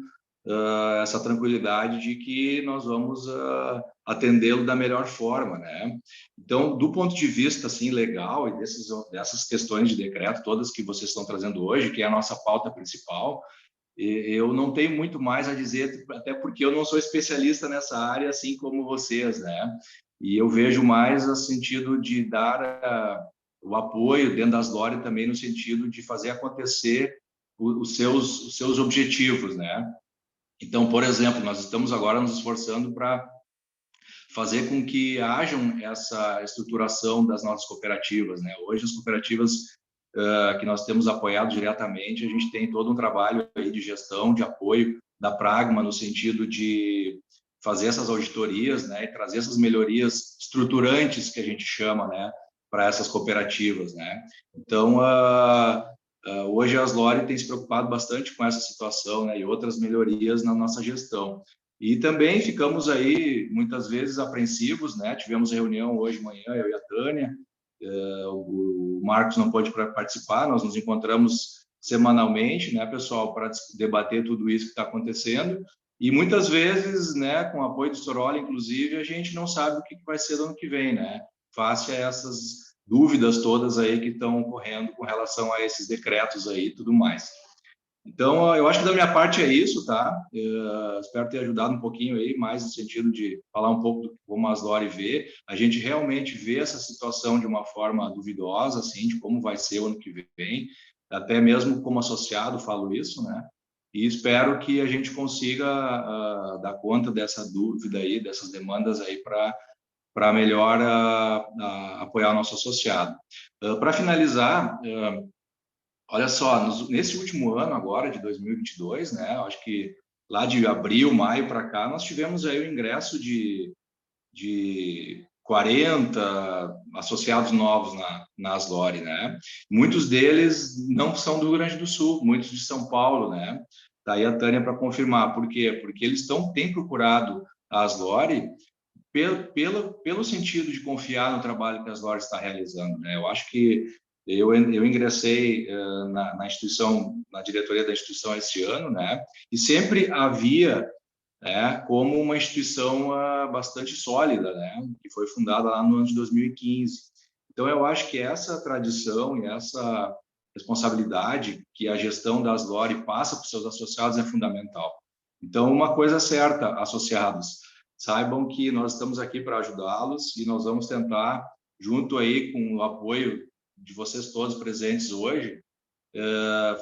essa tranquilidade de que nós vamos atendê-lo da melhor forma, né? Então, do ponto de vista assim legal e dessas questões de decreto todas que vocês estão trazendo hoje, que é a nossa pauta principal, eu não tenho muito mais a dizer, até porque eu não sou especialista nessa área, assim como vocês, né? E eu vejo mais no sentido de dar o apoio dentro da Aslore também no sentido de fazer acontecer os seus objetivos, né? Então, por exemplo, nós estamos agora nos esforçando para fazer com que hajam essa estruturação das nossas cooperativas, né? Hoje as cooperativas que nós temos apoiado diretamente, a gente tem todo um trabalho aí de gestão, de apoio da Pragma, no sentido de fazer essas auditorias, né, e trazer essas melhorias estruturantes que a gente chama, né, para essas cooperativas, né. Então, hoje a Aslore tem se preocupado bastante com essa situação, né, e outras melhorias na nossa gestão. E também ficamos aí, muitas vezes, apreensivos, né, tivemos reunião hoje de manhã, eu e a Tânia, o Marcos não pôde participar, nós nos encontramos semanalmente, né, pessoal, para debater tudo isso que está acontecendo, e muitas vezes, né, com o apoio do Storoli, inclusive, a gente não sabe o que vai ser no ano que vem, né, face a essas dúvidas todas aí que estão ocorrendo com relação a esses decretos aí e tudo mais. Então, eu acho que da minha parte é isso, tá? Espero ter ajudado um pouquinho aí, mais no sentido de falar um pouco do como a Aslore vê. A gente realmente vê essa situação de uma forma duvidosa, assim, de como vai ser o ano que vem. Até mesmo como associado falo isso, né? E espero que a gente consiga dar conta dessa dúvida aí, dessas demandas aí para melhor apoiar o nosso associado. Para finalizar, olha só, nesse último ano agora, de 2022, né, acho que lá de abril, maio para cá, nós tivemos aí o ingresso de 40 associados novos na Aslore, né? Muitos deles não são do Rio Grande do Sul, muitos de São Paulo, né? Tá aí a Tânia para confirmar. Por quê? Porque eles têm procurado a Aslore pelo sentido de confiar no trabalho que a Aslor está realizando, né? Eu acho que eu ingressei na instituição, na diretoria da instituição esse ano, né? E sempre havia, como uma instituição bastante sólida, né? Que foi fundada lá no ano de 2015. Então, eu acho que essa tradição e essa responsabilidade que a gestão da Aslor passa para os seus associados é fundamental. Então, uma coisa certa, associados, saibam que nós estamos aqui para ajudá-los e nós vamos tentar, junto aí com o apoio de vocês todos presentes hoje,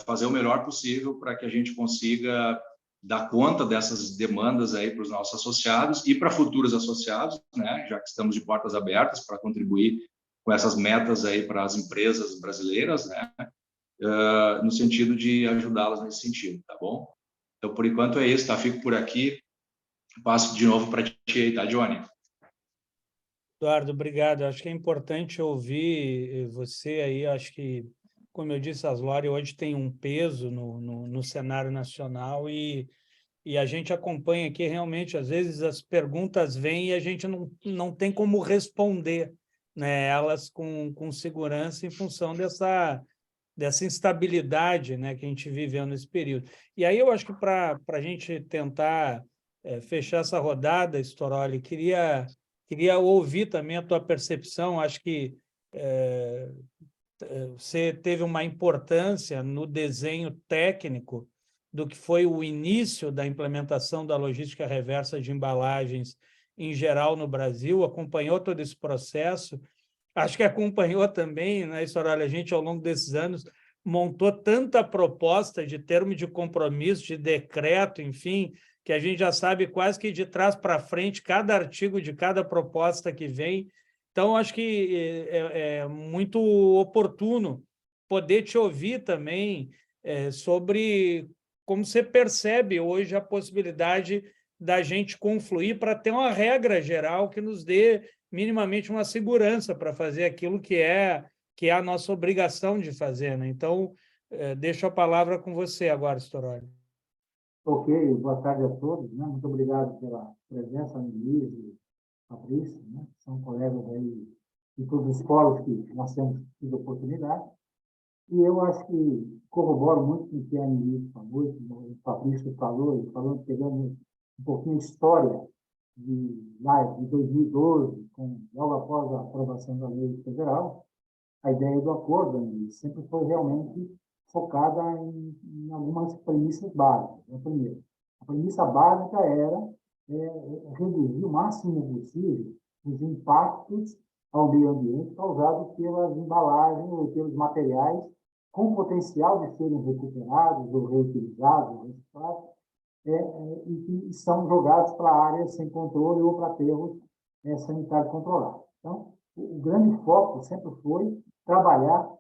fazer o melhor possível para que a gente consiga dar conta dessas demandas aí para os nossos associados e para futuros associados, né? Já que estamos de portas abertas para contribuir com essas metas aí para as empresas brasileiras, né? No sentido de ajudá-las nesse sentido, tá bom? Então, por enquanto é isso, tá? Fico por aqui. Passo de novo para ti aí, tá, Johnny? Eduardo, obrigado. Acho que é importante ouvir você aí. Acho que, como eu disse, a Aslor hoje tem um peso no cenário nacional e a gente acompanha aqui realmente, às vezes as perguntas vêm e a gente não tem como responder, né, elas com segurança em função dessa instabilidade, né, que a gente viveu nesse período. E aí eu acho que para a gente tentar fechar essa rodada, Storoli, queria ouvir também a tua percepção. Acho que você teve uma importância no desenho técnico do que foi o início da implementação da logística reversa de embalagens em geral no Brasil, acompanhou todo esse processo. Acho que acompanhou também, né, Storoli, a gente, ao longo desses anos, montou tanta proposta de termo de compromisso, de decreto, enfim, que a gente já sabe quase que de trás para frente cada artigo de cada proposta que vem. Então, acho que é muito oportuno poder te ouvir também sobre como você percebe hoje a possibilidade da gente confluir para ter uma regra geral que nos dê minimamente uma segurança para fazer aquilo que é a nossa obrigação de fazer, né? Então, deixo a palavra com você agora, Storoli. Ok, boa tarde a todos, né? Muito obrigado pela presença, Annelise e Fabrício, né? São colegas aí de todos os fóruns que nós temos tido oportunidade. E eu acho que corroboro muito com o que a Annelise falou, que o Fabrício falou, pegando um pouquinho de história de 2012, logo após a aprovação da lei federal. A ideia do acordo, Annelise, sempre foi realmente focada em algumas premissas básicas. A premissa básica era reduzir o máximo possível os impactos ao meio ambiente causados pelas embalagens ou pelos materiais com potencial de serem recuperados ou reutilizados, ou reciclados, e que são jogados para áreas sem controle ou para aterros sanitários controlados. Então, o grande foco sempre foi trabalhar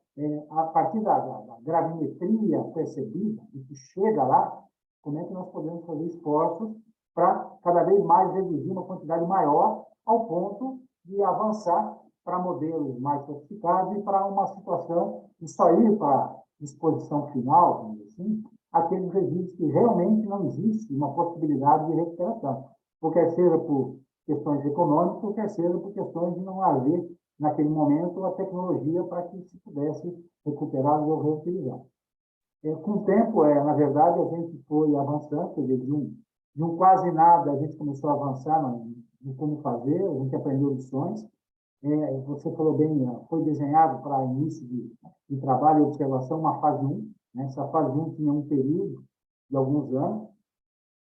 a partir da gravimetria percebida, e que chega lá, como é que nós podemos fazer esforços para cada vez mais reduzir uma quantidade maior, ao ponto de avançar para modelos mais sofisticados e para uma situação de só ir para a disposição final, vamos dizer assim, aqueles resíduos que realmente não existe uma possibilidade de recuperação, ou quer seja por questões econômicas, ou quer seja por questões de não haver, naquele momento, a tecnologia para que se pudesse recuperar ou reutilizar. Com o tempo, na verdade, a gente foi avançando, quer dizer, de um quase nada, a gente começou a avançar no como fazer, a gente aprendeu lições. Você falou bem, foi desenhado para início de trabalho e observação uma fase 1, né? Essa fase 1 tinha um período de alguns anos,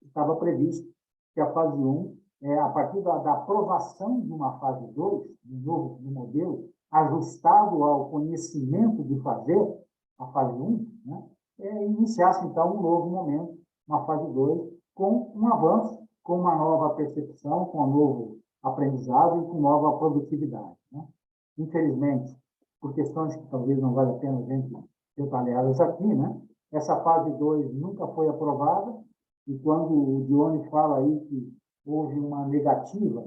estava previsto que a fase 1, a partir da aprovação de uma fase 2, do modelo, ajustado ao conhecimento de fazer a fase 1, né? Iniciasse, então, um novo momento, uma fase 2, com um avanço, com uma nova percepção, com um novo aprendizado e com nova produtividade, né? Infelizmente, por questões que talvez não vale a pena a gente detalhá-las aqui, né? Essa fase 2 nunca foi aprovada, e quando o Dione fala aí que houve uma negativa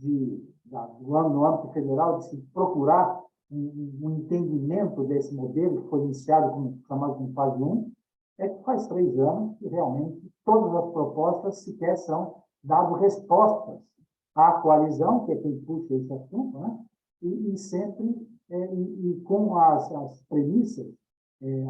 no âmbito federal de se procurar um entendimento desse modelo, que foi iniciado como chamado de fase 1, que faz 3 anos que realmente todas as propostas sequer são dado respostas a coalizão, que é quem puxa esse assunto, né? E sempre com as premissas,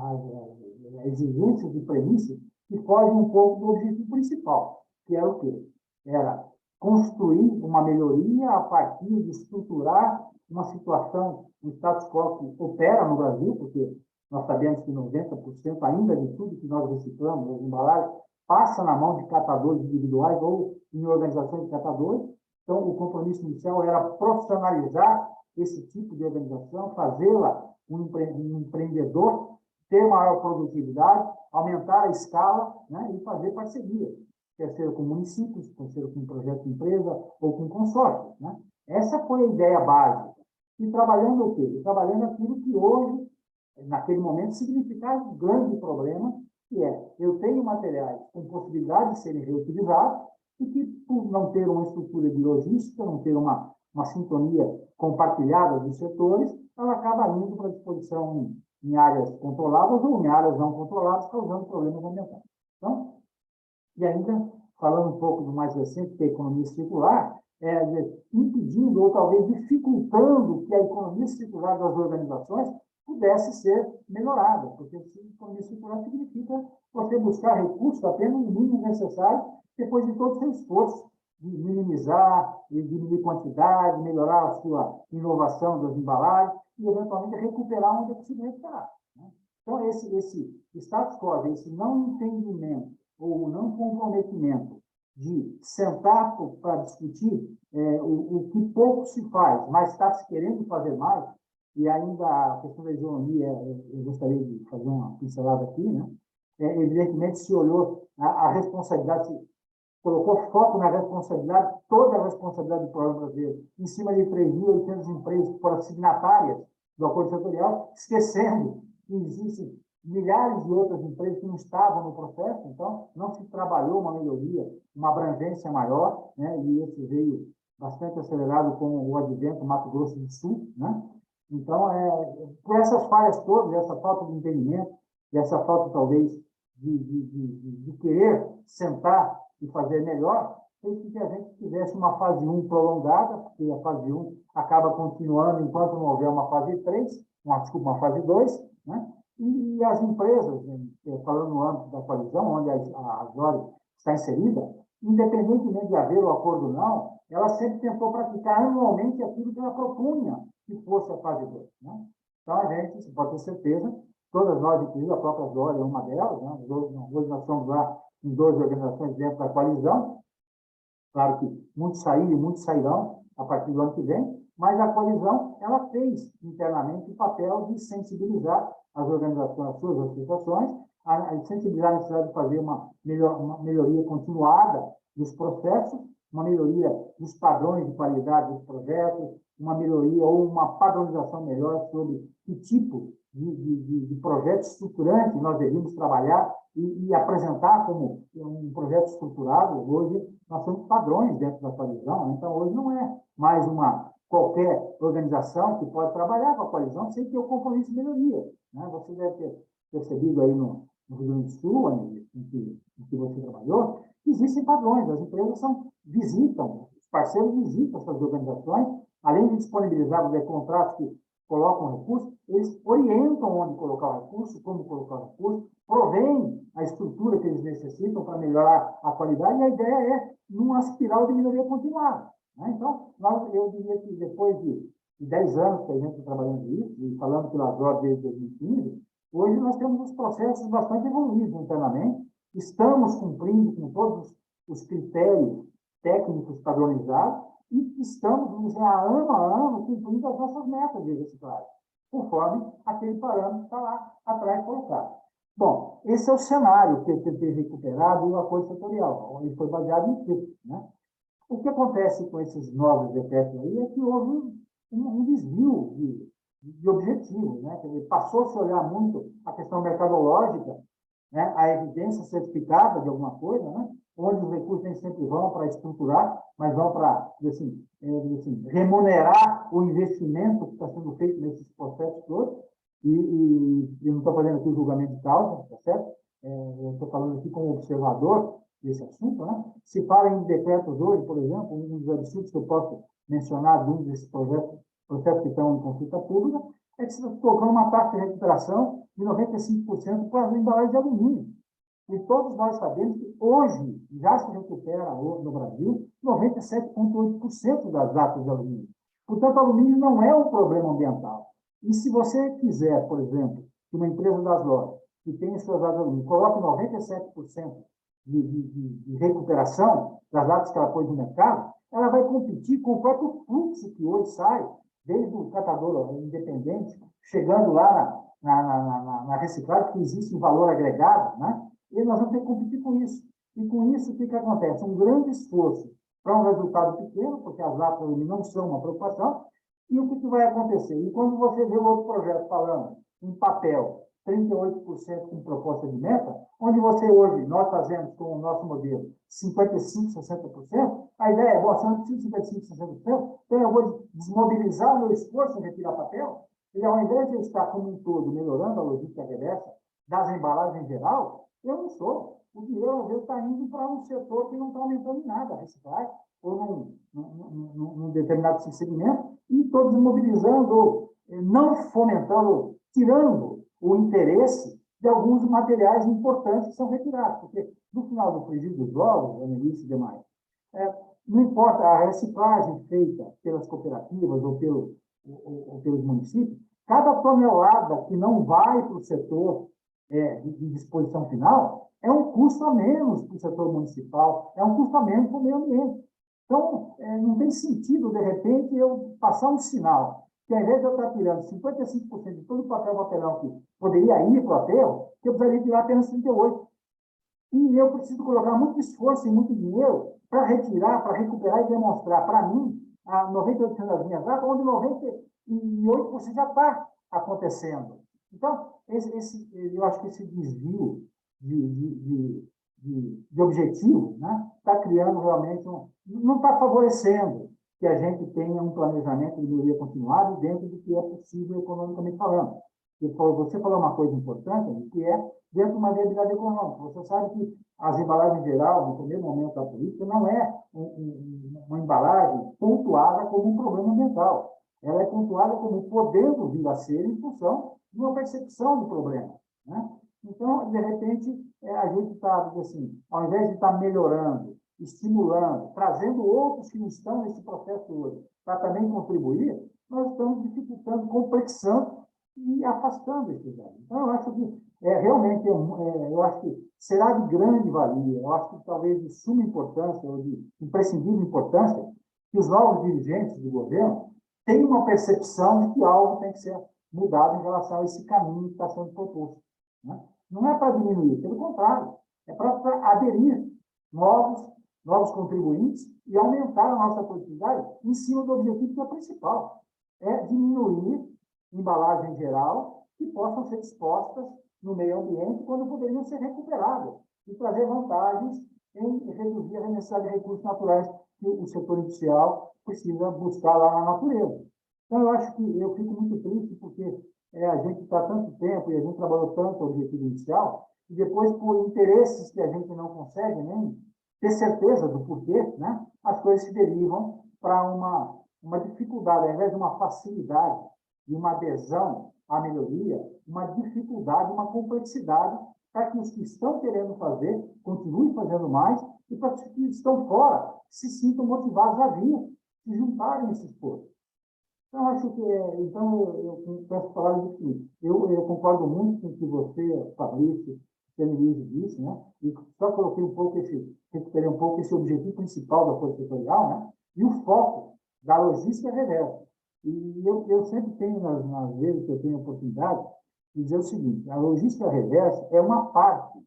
as exigências de premissas, que fogem um pouco do objetivo principal, que era o quê? Era construir uma melhoria a partir de estruturar uma situação, um status quo que opera no Brasil, porque nós sabemos que 90% ainda de tudo que nós reciclamos, as embalagens, passa na mão de catadores individuais ou em organizações de catadores. Então, o compromisso inicial era profissionalizar esse tipo de organização, fazê-la um empreendedor, ter maior produtividade, aumentar a escala, né, e fazer parceria, quer seja com municípios, quer seja com projeto de empresa ou com consórcio, né? Essa foi a ideia básica. E trabalhando o quê? E trabalhando aquilo que hoje, naquele momento, significava um grande problema, que é, eu tenho materiais com possibilidade de serem reutilizados e que, por não ter uma estrutura de logística, não ter uma sintonia compartilhada dos setores, ela acaba indo para a disposição em áreas controladas ou em áreas não controladas, causando problemas ambientais. Então, e ainda, falando um pouco do mais recente, que é a economia circular, impedindo ou talvez dificultando que a economia circular das organizações pudesse ser melhorada, porque a economia circular significa você buscar recursos apenas o mínimo necessário, depois de todo o seu esforço de minimizar, de diminuir quantidade, melhorar a sua inovação das embalagens e, eventualmente, recuperar onde é possível recuperar, né? Então, esse status quo, esse não entendimento ou não comprometimento de sentar para discutir o que pouco se faz, mas está se querendo fazer mais, e ainda a questão da isonomia, eu gostaria de fazer uma pincelada aqui, né? Evidentemente, se olhou a responsabilidade, se colocou foco na responsabilidade, toda a responsabilidade do programa brasileiro, em cima de 3.800 empresas que foram signatárias do acordo setorial, esquecendo que existem milhares de outras empresas que não estavam no processo, então não se trabalhou uma melhoria, uma abrangência maior, né? E esse veio bastante acelerado com o advento do Mato Grosso do Sul, né? Então, por essas falhas todas, essa falta de entendimento, e essa falta, talvez, de querer sentar e fazer melhor, fez que a gente tivesse uma fase 1 prolongada, porque a fase 1 acaba continuando enquanto não houver uma fase 3, uma fase 2, né? E as empresas, falando no âmbito da coalizão, onde a Zori está inserida, independentemente de haver o acordo ou não, ela sempre tentou praticar anualmente aquilo que ela propunha que fosse a fase 2, né? Então, a gente, você pode ter certeza, todas nós, inclusive a própria Zori é uma delas, né? Hoje nós somos lá em 12 organizações dentro da coalizão. Claro que muitos saíram e muitos sairão a partir do ano que vem, mas a coalizão, ela fez internamente o papel de sensibilizar as organizações, as suas associações, a sensibilizar a necessidade de fazer uma melhoria continuada dos processos, uma melhoria dos padrões de qualidade dos projetos, uma melhoria ou uma padronização melhor sobre que tipo de projeto estruturante nós devíamos trabalhar e apresentar como um projeto estruturado. Hoje, nós temos padrões dentro da coalizão, então hoje não é mais qualquer organização que pode trabalhar com a coalizão sem ter o compromisso de melhoria, né? Você deve ter percebido aí no Rio Grande do Sul, em que você trabalhou, que existem padrões, as empresas visitam, os parceiros visitam essas organizações, além de disponibilizar contratos que colocam recursos, eles orientam onde colocar o recurso, como colocar o recurso, provêm a estrutura que eles necessitam para melhorar a qualidade, e a ideia é numa espiral de melhoria continuada, né? Então, eu diria que depois de 10 anos que a gente está trabalhando isso, e falando pela Zori desde 2015, hoje nós temos uns processos bastante evoluídos internamente, estamos cumprindo com todos os critérios técnicos padronizados, e estamos, ano a ano, cumprindo as nossas metas de reciclagem, conforme aquele parâmetro está lá atrás colocado. Bom, esse é o cenário que eu tentei recuperar do acordo setorial, ele foi baseado em tudo, né? O que acontece com esses novos decretos aí é que houve um desvio de objetivos, né? Passou a se olhar muito a questão mercadológica, né? A evidência certificada de alguma coisa, né? Onde os recursos nem sempre vão para estruturar, mas vão para remunerar o investimento que está sendo feito nesses processos todos. E eu não estou fazendo aqui o julgamento de causa, tá certo? Eu estou falando aqui como observador, desse assunto, né? Se fala em decretos hoje, por exemplo, um dos absurdos que eu posso mencionar de um desses processos que estão em consulta pública, é que você está colocando uma taxa de recuperação de 95% para as embalagens de alumínio. E todos nós sabemos que hoje já se recupera no Brasil 97,8% das latas de alumínio. Portanto, o alumínio não é um problema ambiental. E se você quiser, por exemplo, que uma empresa das lojas que tem suas latas de alumínio coloque 97% de recuperação das latas que ela pôs no mercado, ela vai competir com o próprio fluxo que hoje sai, desde o catador independente, chegando lá na reciclagem, que existe um valor agregado, né? E nós vamos ter que competir com isso. E com isso, o que acontece? Um grande esforço para um resultado pequeno, porque as latas não são uma preocupação, e o que vai acontecer? E quando você vê um outro projeto falando em papel, 38% com proposta de meta, onde você hoje, nós fazemos com o nosso modelo 55%, 60%, a ideia é, você não precisa de 55%, 60%, então eu vou desmobilizar o meu esforço em retirar papel, e ao invés de eu estar como um todo melhorando a logística reversa das embalagens em geral, eu não sou. O dinheiro, às vezes, está indo para um setor que não está aumentando em nada, a reciclagem, ou num determinado segmento, e estou desmobilizando, não fomentando, tirando o interesse de alguns materiais importantes que são retirados, porque no final do frigir dos ovos, Annelise e demais, não importa a reciclagem feita pelas cooperativas ou pelos municípios, cada tonelada que não vai para o setor de disposição final é um custo a menos para o setor municipal, é um custo a menos para o meio ambiente. Então, não tem sentido, de repente, eu passar um sinal que, ao invés de eu estar tirando 55% de todo o papelão que poderia ir para o aterro, que eu precisaria tirar apenas 38%. E eu preciso colocar muito esforço e muito dinheiro para retirar, para recuperar e demonstrar para mim a 98% das minhas datas, onde 98% já está acontecendo. Então, eu acho que esse desvio de objetivo, né, está criando realmente não está favorecendo que a gente tenha um planejamento de melhoria continuada dentro do que é possível economicamente falando. Você falou uma coisa importante, que é dentro de uma viabilidade econômica. Você sabe que as embalagens em geral, no primeiro momento da política, não é uma embalagem pontuada como um problema ambiental. Ela é pontuada como podendo vir a ser em função de uma percepção do problema, né? Então, de repente, a gente está, assim, ao invés de estar melhorando, estimulando, trazendo outros que não estão nesse processo hoje, para também contribuir, nós estamos dificultando, complexando e afastando esses dados. Então, eu acho que realmente, eu acho que será de grande valia, eu acho que talvez de suma importância, ou de imprescindível importância, que os novos dirigentes do governo tenham uma percepção de que algo tem que ser mudado em relação a esse caminho que está sendo proposto, né? Não é para diminuir, pelo contrário, é para aderir novos contribuintes e aumentar a nossa produtividade em cima do objetivo que é principal, é diminuir embalagem geral que possam ser dispostas no meio ambiente quando poderiam ser recuperadas e trazer vantagens em reduzir a necessidade de recursos naturais que o setor industrial precisa buscar lá na natureza. Então, eu acho que eu fico muito triste porque a gente está há tanto tempo e a gente trabalhou tanto o objetivo inicial e depois, por interesses que a gente não consegue nem ter certeza do porquê, né, as coisas se derivam para uma dificuldade, ao invés de uma facilidade e uma adesão à melhoria, uma dificuldade, uma complexidade para que os que estão querendo fazer continuem fazendo mais e para que os que estão fora se sintam motivados a vir, se juntarem a esse esforço. Então, acho que eu peço palavras de seguinte. Eu concordo muito com o que você, Fabrício, Annelise disse, né? E só coloquei recuperei um pouco esse objetivo principal da Força Setorial, né? E o foco da logística reversa. E eu sempre tenho, nas vezes que eu tenho a oportunidade, de dizer o seguinte: a logística reversa é uma parte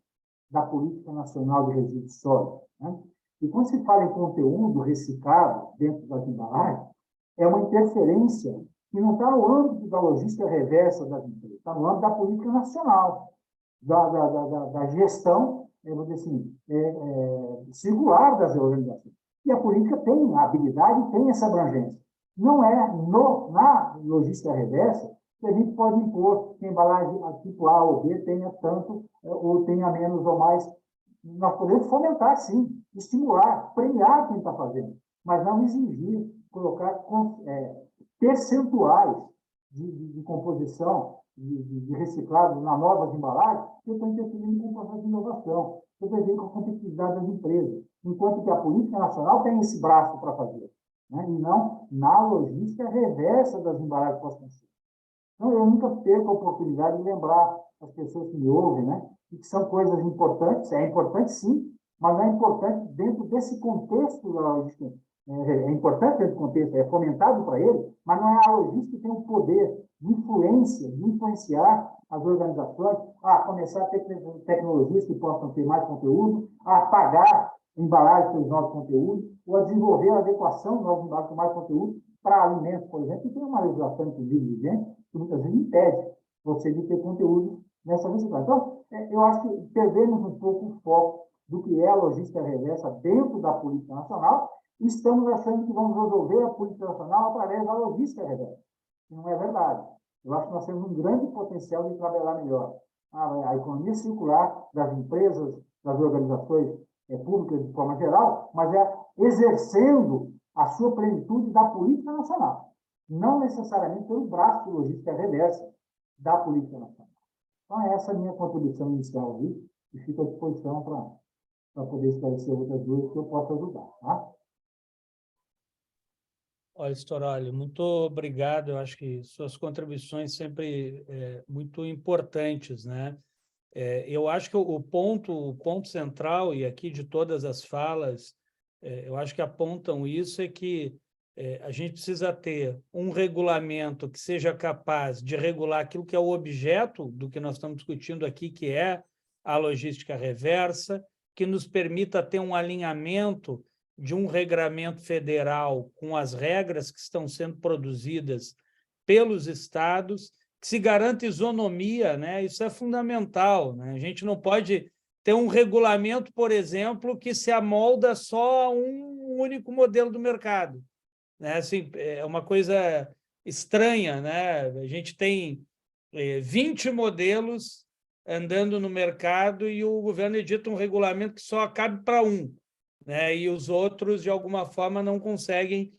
da Política Nacional de Resíduos Sólidos, né? E quando se fala em conteúdo reciclado dentro das embalagens, é uma interferência que não está no âmbito da logística reversa das empresas, está no âmbito da política nacional, da gestão, vou dizer assim, singular das organizações. E a política tem a habilidade e tem essa abrangência. Não é na logística reversa que a gente pode impor que a embalagem tipo A ou B tenha tanto, ou tenha menos ou mais Nós podemos fomentar, sim, estimular, premiar quem está fazendo, mas não exigir, colocar percentuais de composição de reciclados nas novas embalagens, que estão interferindo com o processo de inovação, que interferindo com a competitividade das empresas, enquanto que a política nacional tem esse braço para fazer, né? E não na logística reversa das embalagens pós-consumo. Então, eu nunca perco a oportunidade de lembrar as pessoas que me ouvem, né? E que são coisas importantes, é importante sim, mas não é importante dentro desse contexto da logística. É importante dentro do contexto, é fomentado para ele, mas não é a logística que tem o poder de influência, de influenciar as organizações a começar a ter tecnologias que possam ter mais conteúdo, a pagar embalagens pelos novos conteúdos, ou a desenvolver a adequação de novos embalagens com mais conteúdo para alimentos, por exemplo, e tem uma legislação, inclusive, vigente, que muitas vezes impede você de ter conteúdo nessa reciclagem. Então, eu acho que perdemos um pouco o foco do que é a logística reversa dentro da política nacional e estamos achando que vamos resolver a política nacional através da logística reversa. E não é verdade. Eu acho que nós temos um grande potencial de trabalhar melhor a economia circular das empresas, das organizações públicas de forma geral, mas é exercendo a sua plenitude da política nacional, não necessariamente pelo braço de logística reversa da política nacional. Então, essa é a minha contribuição inicial aqui, e fico à disposição para poder esclarecer outras dúvidas que eu possa ajudar. Tá? Olha, Storoli, muito obrigado. Eu acho que suas contribuições sempre muito importantes, né? Eu acho que o ponto central, e aqui de todas as falas, eu acho que apontam isso, é que a gente precisa ter um regulamento que seja capaz de regular aquilo que é o objeto do que nós estamos discutindo aqui, que é a logística reversa, que nos permita ter um alinhamento de um regramento federal com as regras que estão sendo produzidas pelos estados, que se garanta isonomia, né? Isso é fundamental, né? A gente não pode ter um regulamento, por exemplo, que se amolda só a um único modelo do mercado, né? Assim, é uma coisa estranha, né? A gente tem 20 modelos andando no mercado e o governo edita um regulamento que só cabe para um, né? E os outros, de alguma forma, não conseguem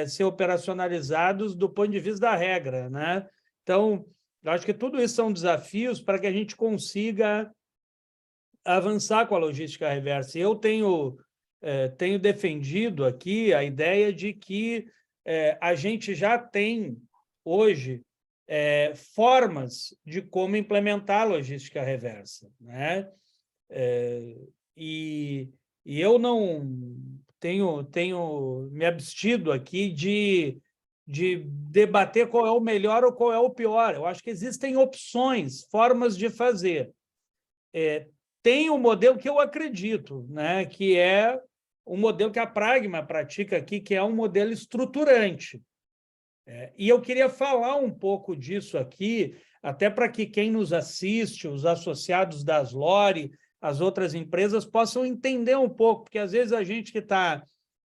ser operacionalizados do ponto de vista da regra, né? Então, eu acho que tudo isso são desafios para que a gente consiga avançar com a logística reversa. Eu tenho defendido aqui a ideia de que a gente já tem, hoje, formas de como implementar a logística reversa, né? E eu não tenho me abstido aqui de debater qual é o melhor ou qual é o pior. Eu acho que existem opções, formas de fazer. Tem um modelo que eu acredito, né, que é o modelo que a Pragma pratica aqui, que é um modelo estruturante. E eu queria falar um pouco disso aqui, até para que quem nos assiste, os associados da Aslore, as outras empresas, possam entender um pouco, porque às vezes a gente que está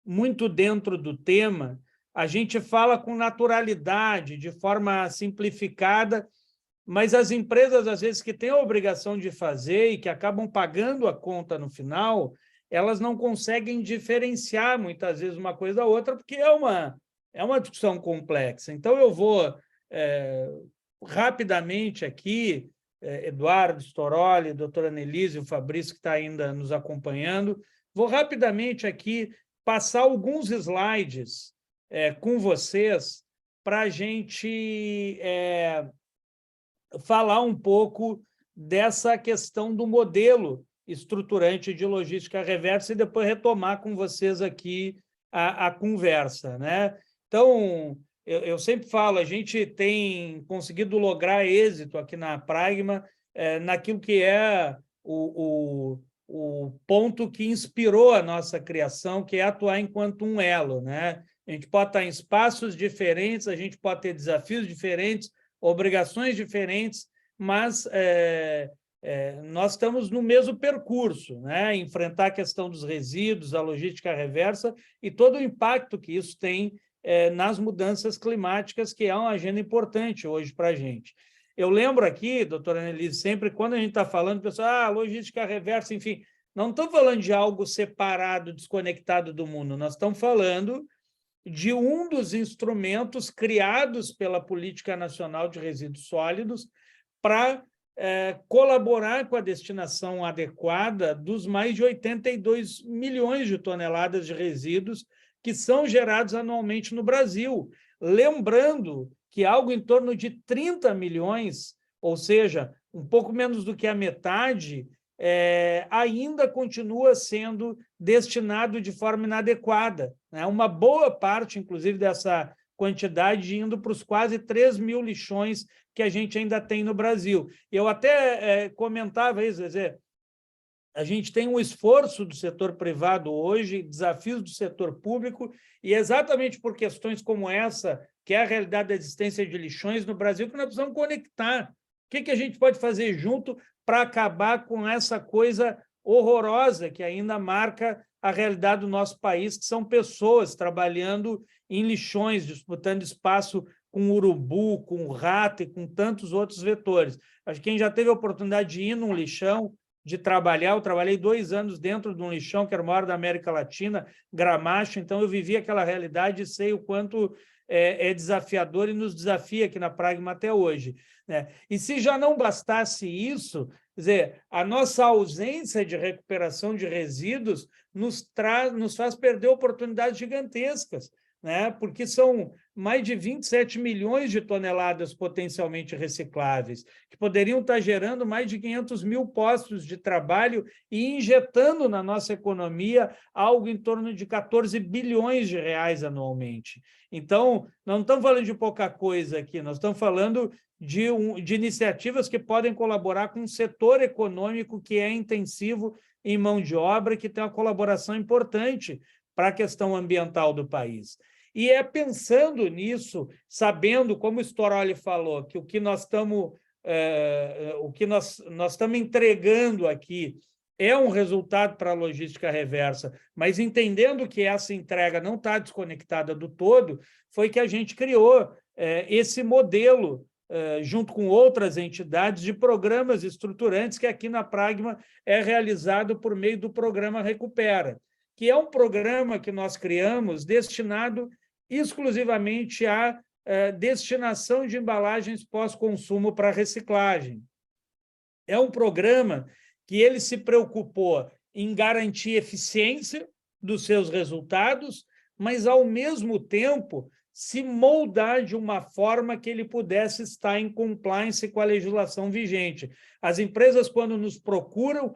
muito dentro do tema, a gente fala com naturalidade, de forma simplificada, mas as empresas, às vezes, que têm a obrigação de fazer e que acabam pagando a conta no final, elas não conseguem diferenciar, muitas vezes, uma coisa da outra, porque é uma discussão complexa. Então, eu vou rapidamente aqui, Eduardo, Storoli, doutora Annelise, o Fabrício, que está ainda nos acompanhando, vou rapidamente aqui passar alguns slides com vocês para a gente falar um pouco dessa questão do modelo estruturante de logística reversa e depois retomar com vocês aqui a conversa, né? Então, eu sempre falo, a gente tem conseguido lograr êxito aqui na Pragma naquilo que é o ponto que inspirou a nossa criação, que é atuar enquanto um elo, né? A gente pode estar em espaços diferentes, a gente pode ter desafios diferentes, obrigações diferentes, mas nós estamos no mesmo percurso, né? Enfrentar a questão dos resíduos, a logística reversa e todo o impacto que isso tem nas mudanças climáticas, que é uma agenda importante hoje para a gente. Eu lembro aqui, doutora Annelise, sempre quando a gente está falando, pessoal, logística reversa, enfim, não estamos falando de algo separado, desconectado do mundo, nós estamos falando de um dos instrumentos criados pela Política Nacional de Resíduos Sólidos para colaborar com a destinação adequada dos mais de 82 milhões de toneladas de resíduos que são gerados anualmente no Brasil. Lembrando que algo em torno de 30 milhões, ou seja, um pouco menos do que a metade, ainda continua sendo destinado de forma inadequada, né? Uma boa parte, inclusive, dessa quantidade indo para os quase 3 mil lixões que a gente ainda tem no Brasil. Eu até comentava isso, quer dizer, a gente tem um esforço do setor privado hoje, desafios do setor público, e exatamente por questões como essa, que é a realidade da existência de lixões no Brasil, que nós precisamos conectar. O que a gente pode fazer junto para acabar com essa coisa horrorosa que ainda marca a realidade do nosso país, que são pessoas trabalhando em lixões, disputando espaço com urubu, com rato e com tantos outros vetores. Acho que quem já teve a oportunidade de ir num lixão, de trabalhar, eu trabalhei 2 anos dentro de um lixão, que era o maior da América Latina, Gramacho, então eu vivi aquela realidade e sei o quanto é desafiador e nos desafia aqui na Pragma até hoje, né? E se já não bastasse isso, quer dizer, a nossa ausência de recuperação de resíduos nos faz perder oportunidades gigantescas, né? Porque são mais de 27 milhões de toneladas potencialmente recicláveis, que poderiam estar gerando mais de 500 mil postos de trabalho e injetando na nossa economia algo em torno de 14 bilhões de reais anualmente. Então, não estamos falando de pouca coisa aqui, nós estamos falando de iniciativas que podem colaborar com um setor econômico que é intensivo em mão de obra, que tem uma colaboração importante para a questão ambiental do país. E é pensando nisso, sabendo, como o Storoli falou, que o que nós estamos entregando aqui é um resultado para a logística reversa, mas entendendo que essa entrega não está desconectada do todo, foi que a gente criou esse modelo, junto com outras entidades, de programas estruturantes que aqui na Pragma é realizado por meio do programa Recupera, que é um programa que nós criamos destinado exclusivamente à destinação de embalagens pós-consumo para reciclagem. É um programa que ele se preocupou em garantir eficiência dos seus resultados, mas, ao mesmo tempo, se moldar de uma forma que ele pudesse estar em compliance com a legislação vigente. As empresas, quando nos procuram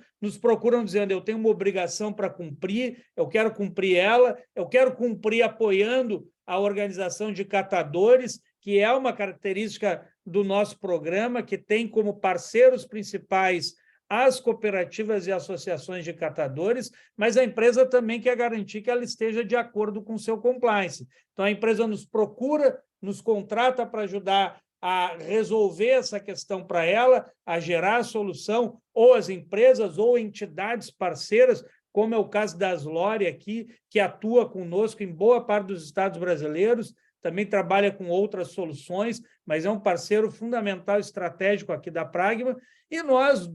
dizendo: eu tenho uma obrigação para cumprir, eu quero cumprir ela, eu quero cumprir apoiando a organização de catadores, que é uma característica do nosso programa, que tem como parceiros principais as cooperativas e associações de catadores, mas a empresa também quer garantir que ela esteja de acordo com o seu compliance. Então, a empresa nos procura, nos contrata para ajudar a resolver essa questão para ela, a gerar a solução, ou as empresas ou entidades parceiras, como é o caso da Aslore aqui, que atua conosco em boa parte dos estados brasileiros, também trabalha com outras soluções, mas é um parceiro fundamental, estratégico aqui da Pragma, e nós,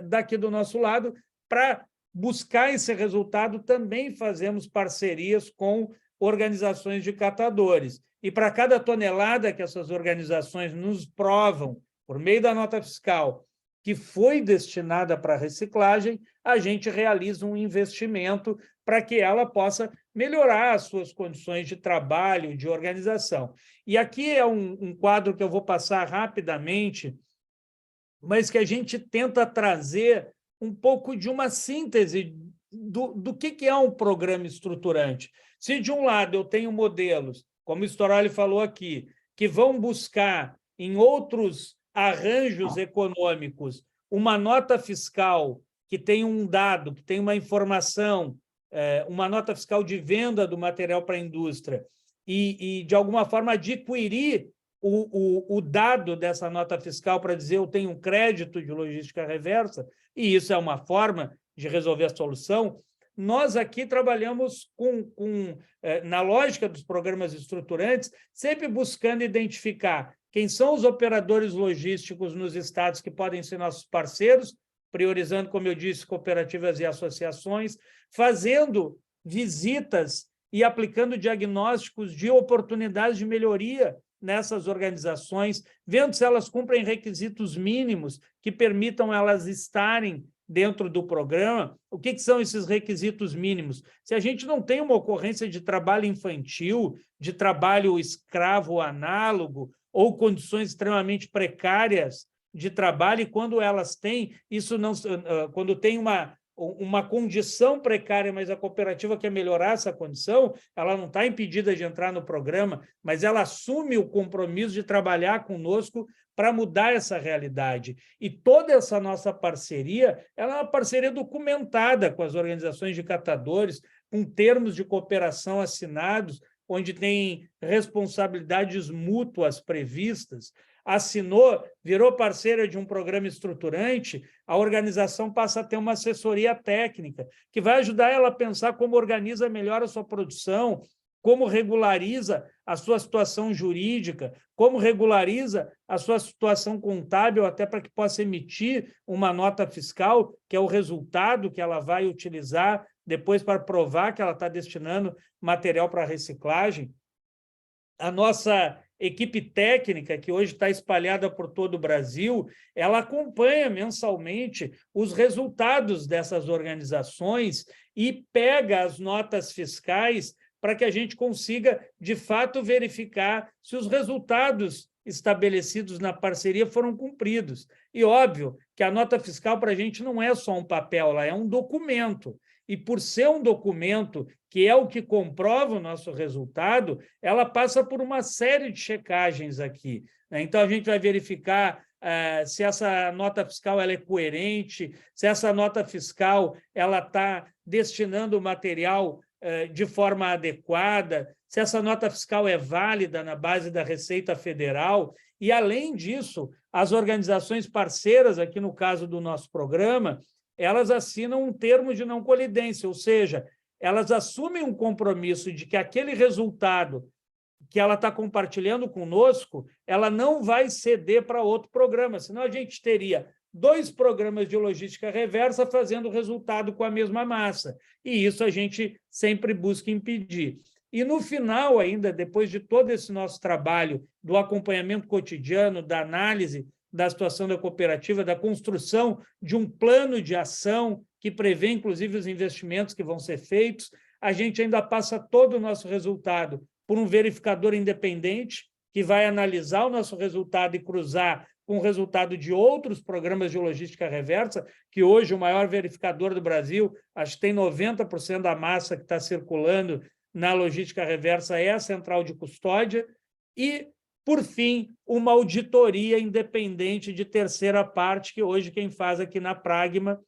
daqui do nosso lado, para buscar esse resultado, também fazemos parcerias com organizações de catadores. E para cada tonelada que essas organizações nos provam, por meio da nota fiscal, que foi destinada para reciclagem, a gente realiza um investimento para que ela possa melhorar as suas condições de trabalho, de organização. E aqui é um quadro que eu vou passar rapidamente, mas que a gente tenta trazer um pouco de uma síntese do que é um programa estruturante. Se, de um lado, eu tenho modelos, como o Storoli falou aqui, que vão buscar em outros arranjos econômicos uma nota fiscal que tem um dado, que tem uma informação, uma nota fiscal de venda do material para a indústria, e de alguma forma, adquirir o dado dessa nota fiscal para dizer: eu tenho um crédito de logística reversa, e isso é uma forma de resolver a solução. Nós aqui trabalhamos na lógica dos programas estruturantes, sempre buscando identificar quem são os operadores logísticos nos estados que podem ser nossos parceiros, priorizando, como eu disse, cooperativas e associações, fazendo visitas e aplicando diagnósticos de oportunidades de melhoria nessas organizações, vendo se elas cumprem requisitos mínimos que permitam elas estarem dentro do programa. O que são esses requisitos mínimos? Se a gente não tem uma ocorrência de trabalho infantil, de trabalho escravo análogo, ou condições extremamente precárias de trabalho, e quando elas têm, isso não, quando tem uma condição precária, mas a cooperativa quer melhorar essa condição, ela não está impedida de entrar no programa, mas ela assume o compromisso de trabalhar conosco para mudar essa realidade. E toda essa nossa parceria, ela é uma parceria documentada com as organizações de catadores, com termos de cooperação assinados, onde tem responsabilidades mútuas previstas. Assinou, virou parceira de um programa estruturante, a organização passa a ter uma assessoria técnica, que vai ajudar ela a pensar como organiza melhor a sua produção, como regulariza a sua situação jurídica, como regulariza a sua situação contábil, até para que possa emitir uma nota fiscal, que é o resultado que ela vai utilizar depois para provar que ela está destinando material para reciclagem. A nossa equipe técnica, que hoje está espalhada por todo o Brasil, ela acompanha mensalmente os resultados dessas organizações e pega as notas fiscais para que a gente consiga, de fato, verificar se os resultados estabelecidos na parceria foram cumpridos. E, óbvio, que a nota fiscal para a gente não é só um papel, ela é um documento. E, por ser um documento que é o que comprova o nosso resultado, ela passa por uma série de checagens aqui, né? Então, a gente vai verificar se essa nota fiscal ela é coerente, se essa nota fiscal ela está destinando o material de forma adequada, se essa nota fiscal é válida na base da Receita Federal. E, além disso, as organizações parceiras, aqui no caso do nosso programa, elas assinam um termo de não colidência, ou seja, elas assumem um compromisso de que aquele resultado que ela está compartilhando conosco, ela não vai ceder para outro programa, senão a gente teria 2 programas de logística reversa fazendo resultado com a mesma massa, e isso a gente sempre busca impedir. E, no final, ainda, depois de todo esse nosso trabalho do acompanhamento cotidiano, da análise da situação da cooperativa, da construção de um plano de ação que prevê, inclusive, os investimentos que vão ser feitos, a gente ainda passa todo o nosso resultado por um verificador independente que vai analisar o nosso resultado e cruzar com o resultado de outros programas de logística reversa, que hoje o maior verificador do Brasil, acho que tem 90% da massa que está circulando na logística reversa é a central de custódia, e, por fim, uma auditoria independente de terceira parte, que hoje quem faz aqui na Pragma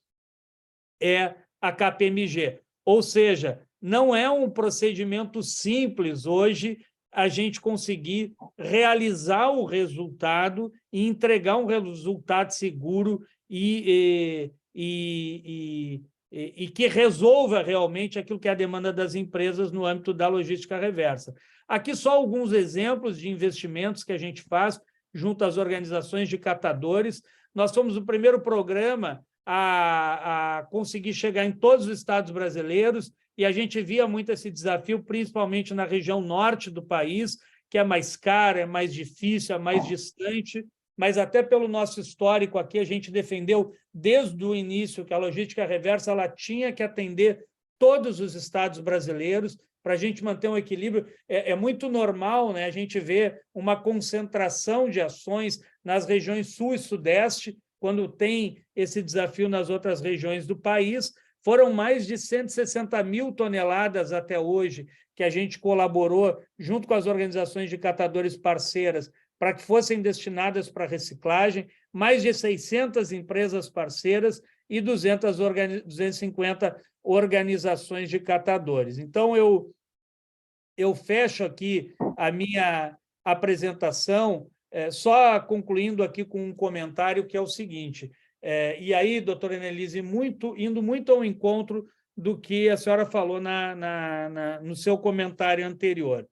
é a KPMG. Ou seja, não é um procedimento simples hoje a gente conseguir realizar o resultado e entregar um resultado seguro e que resolva realmente aquilo que é a demanda das empresas no âmbito da logística reversa. Aqui só alguns exemplos de investimentos que a gente faz junto às organizações de catadores. Nós somos o primeiro programa a conseguir chegar em todos os estados brasileiros, e a gente via muito esse desafio, principalmente na região norte do país, que é mais cara, é mais difícil, é mais distante, mas até pelo nosso histórico aqui, a gente defendeu desde o início que a logística reversa ela tinha que atender todos os estados brasileiros para a gente manter um equilíbrio. É muito normal, né, a gente ver uma concentração de ações nas regiões sul e sudeste, quando tem esse desafio nas outras regiões do país. Foram mais de 160 mil toneladas até hoje que a gente colaborou junto com as organizações de catadores parceiras para que fossem destinadas para reciclagem, mais de 600 empresas parceiras e 250 organizações de catadores. Então, eu fecho aqui a minha apresentação, só concluindo aqui com um comentário que é o seguinte, e aí, doutora Annelise, indo muito ao encontro do que a senhora falou no seu comentário anterior.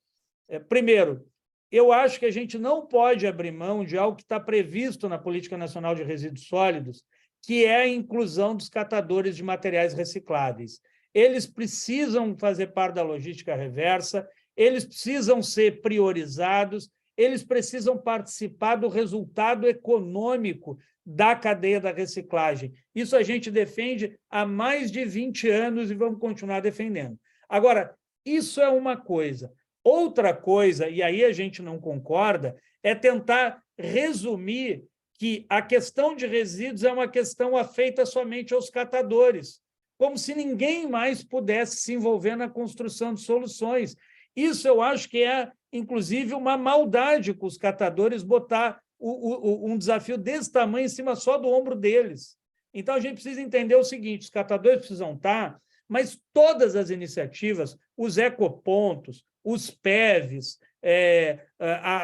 Primeiro, eu acho que a gente não pode abrir mão de algo que está previsto na Política Nacional de Resíduos Sólidos, que é a inclusão dos catadores de materiais recicláveis. Eles precisam fazer parte da logística reversa, eles precisam ser priorizados, eles precisam participar do resultado econômico da cadeia da reciclagem. Isso a gente defende há mais de 20 anos e vamos continuar defendendo. Agora, isso é uma coisa. Outra coisa, e aí a gente não concorda, é tentar resumir que a questão de resíduos é uma questão afeita somente aos catadores, como se ninguém mais pudesse se envolver na construção de soluções. Isso eu acho que é, inclusive, uma maldade com os catadores botar um desafio desse tamanho em cima só do ombro deles. Então, a gente precisa entender o seguinte, os catadores precisam estar, mas todas as iniciativas, os ecopontos, os PEVs,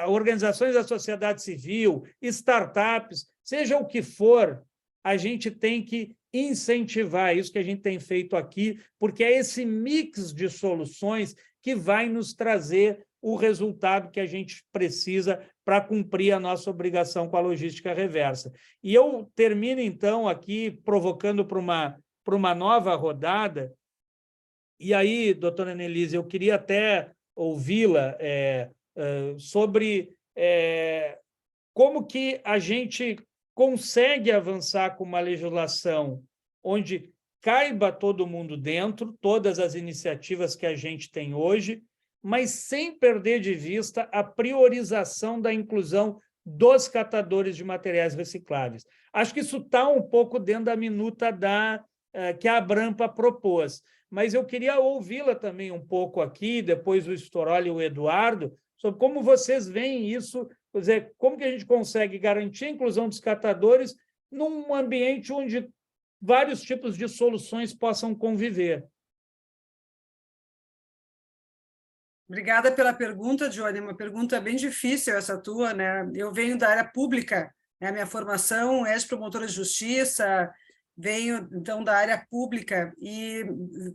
organizações da sociedade civil, startups, seja o que for, a gente tem que incentivar isso que a gente tem feito aqui, porque é esse mix de soluções que vai nos trazer o resultado que a gente precisa para cumprir a nossa obrigação com a logística reversa. E eu termino, então, aqui provocando para uma nova rodada, e aí, doutora Annelise, eu queria até ouvi-la sobre como que a gente consegue avançar com uma legislação onde caiba todo mundo dentro, todas as iniciativas que a gente tem hoje, mas sem perder de vista a priorização da inclusão dos catadores de materiais recicláveis. Acho que isso está um pouco dentro da minuta que a Abrampa propôs, mas eu queria ouvi-la também um pouco aqui, depois o Storoli e o Eduardo, sobre como vocês veem isso, quer dizer, como que a gente consegue garantir a inclusão dos catadores num ambiente onde vários tipos de soluções possam conviver. Obrigada pela pergunta, Johnny. Uma pergunta bem difícil essa tua, né? Eu venho da área pública, né? Minha formação é de promotora de justiça, venho, então, da área pública e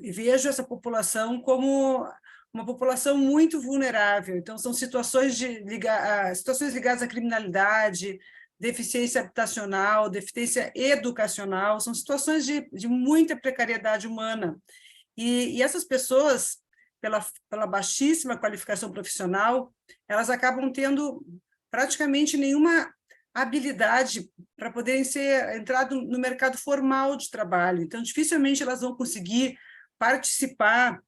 vejo essa população como uma população muito vulnerável. Então, são situações ligadas à criminalidade, deficiência habitacional, deficiência educacional, são situações de muita precariedade humana. E essas pessoas, pela baixíssima qualificação profissional, elas acabam tendo praticamente nenhuma habilidade para poderem entrar no mercado formal de trabalho. Então, dificilmente elas vão conseguir participar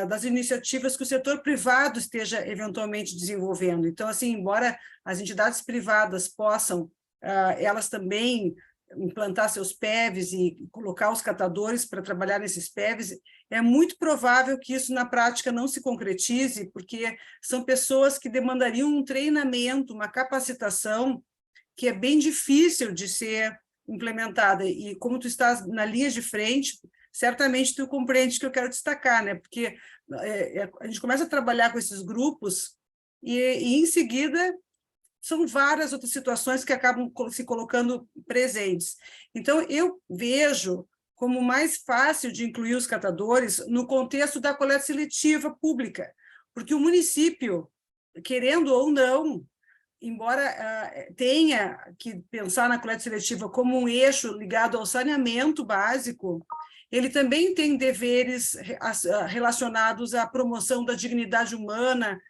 das iniciativas que o setor privado esteja eventualmente desenvolvendo. Então, assim, embora as entidades privadas possam, elas também implantar seus PEVs e colocar os catadores para trabalhar nesses PEVs, é muito provável que isso na prática não se concretize, porque são pessoas que demandariam um treinamento, uma capacitação que é bem difícil de ser implementada. E como tu estás na linha de frente, certamente tu compreende que eu quero destacar, né? Porque a gente começa a trabalhar com esses grupos e em seguida são várias outras situações que acabam se colocando presentes. Então, eu vejo como mais fácil de incluir os catadores no contexto da coleta seletiva pública, porque o município, querendo ou não, embora tenha que pensar na coleta seletiva como um eixo ligado ao saneamento básico, ele também tem deveres relacionados à promoção da dignidade humana,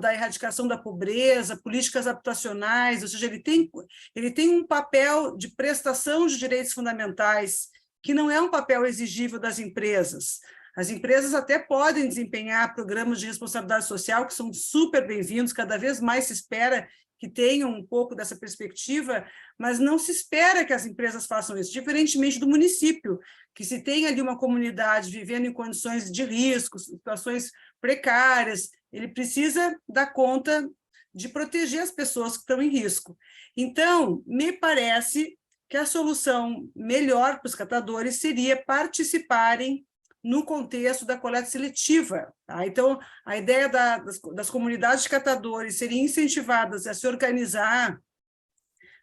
da erradicação da pobreza, políticas habitacionais, ou seja, ele tem um papel de prestação de direitos fundamentais, que não é um papel exigível das empresas. As empresas até podem desempenhar programas de responsabilidade social, que são super bem-vindos, cada vez mais se espera que tenham um pouco dessa perspectiva, mas não se espera que as empresas façam isso, diferentemente do município, que se tem ali uma comunidade vivendo em condições de risco, situações precárias, ele precisa dar conta de proteger as pessoas que estão em risco. Então, me parece que a solução melhor para os catadores seria participarem no contexto da coleta seletiva. Tá? Então, a ideia das comunidades de catadores serem incentivadas a se organizar,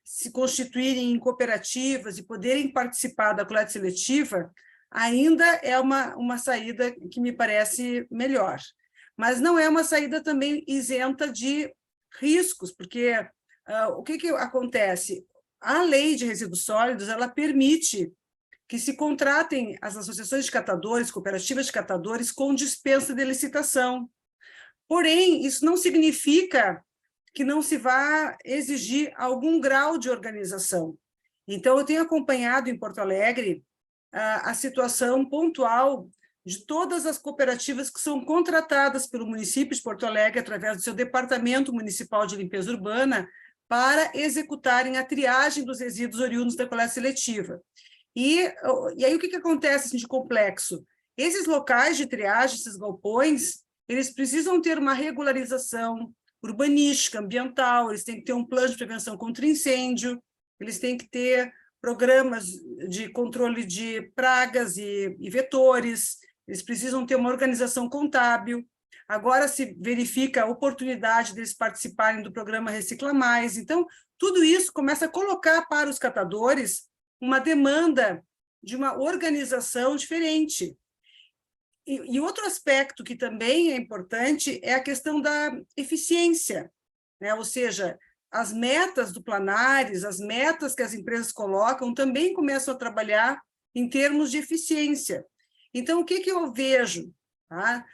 se constituírem em cooperativas e poderem participar da coleta seletiva, ainda é uma saída que me parece melhor. Mas não é uma saída também isenta de riscos, porque o que acontece? a lei de resíduos sólidos, ela permite que se contratem as associações de catadores, cooperativas de catadores, com dispensa de licitação. Porém, isso não significa que não se vá exigir algum grau de organização. Então, eu tenho acompanhado em Porto Alegre a situação pontual de todas as cooperativas que são contratadas pelo município de Porto Alegre, através do seu Departamento Municipal de Limpeza Urbana, para executarem a triagem dos resíduos oriundos da coleta seletiva. E aí o que acontece assim, de complexo? Esses locais de triagem, esses galpões, eles precisam ter uma regularização urbanística, ambiental, eles têm que ter um plano de prevenção contra incêndio, eles têm que ter programas de controle de pragas e vetores, eles precisam ter uma organização contábil. Agora se verifica a oportunidade deles participarem do programa Recicla Mais. Então, tudo isso começa a colocar para os catadores uma demanda de uma organização diferente. E outro aspecto que também é importante é a questão da eficiência, né? Ou seja, as metas do Planares, as metas que as empresas colocam, também começam a trabalhar em termos de eficiência. Então, o que eu vejo? Tá?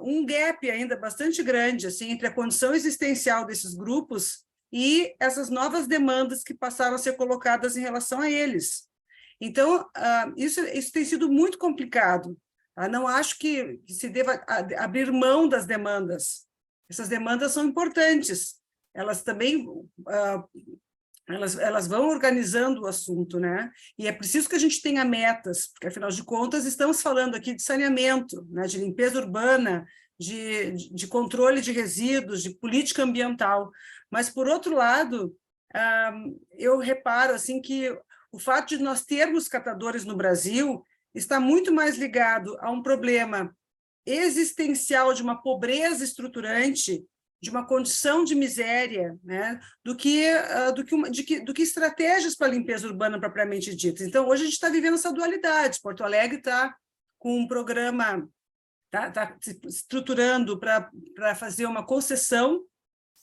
Um gap ainda bastante grande assim, entre a condição existencial desses grupos e essas novas demandas que passaram a ser colocadas em relação a eles. Então, isso tem sido muito complicado. Não acho que se deva abrir mão das demandas. Essas demandas são importantes. Elas também elas vão organizando o assunto, né? E é preciso que a gente tenha metas, porque, afinal de contas, estamos falando aqui de saneamento, né? De limpeza urbana, de controle de resíduos, de política ambiental. Mas, por outro lado, eu reparo assim, que o fato de nós termos catadores no Brasil está muito mais ligado a um problema existencial de uma pobreza estruturante, de uma condição de miséria, né, do que estratégias para a limpeza urbana propriamente dita. Então, hoje a gente está vivendo essa dualidade. Porto Alegre está com um programa, está se estruturando para fazer uma concessão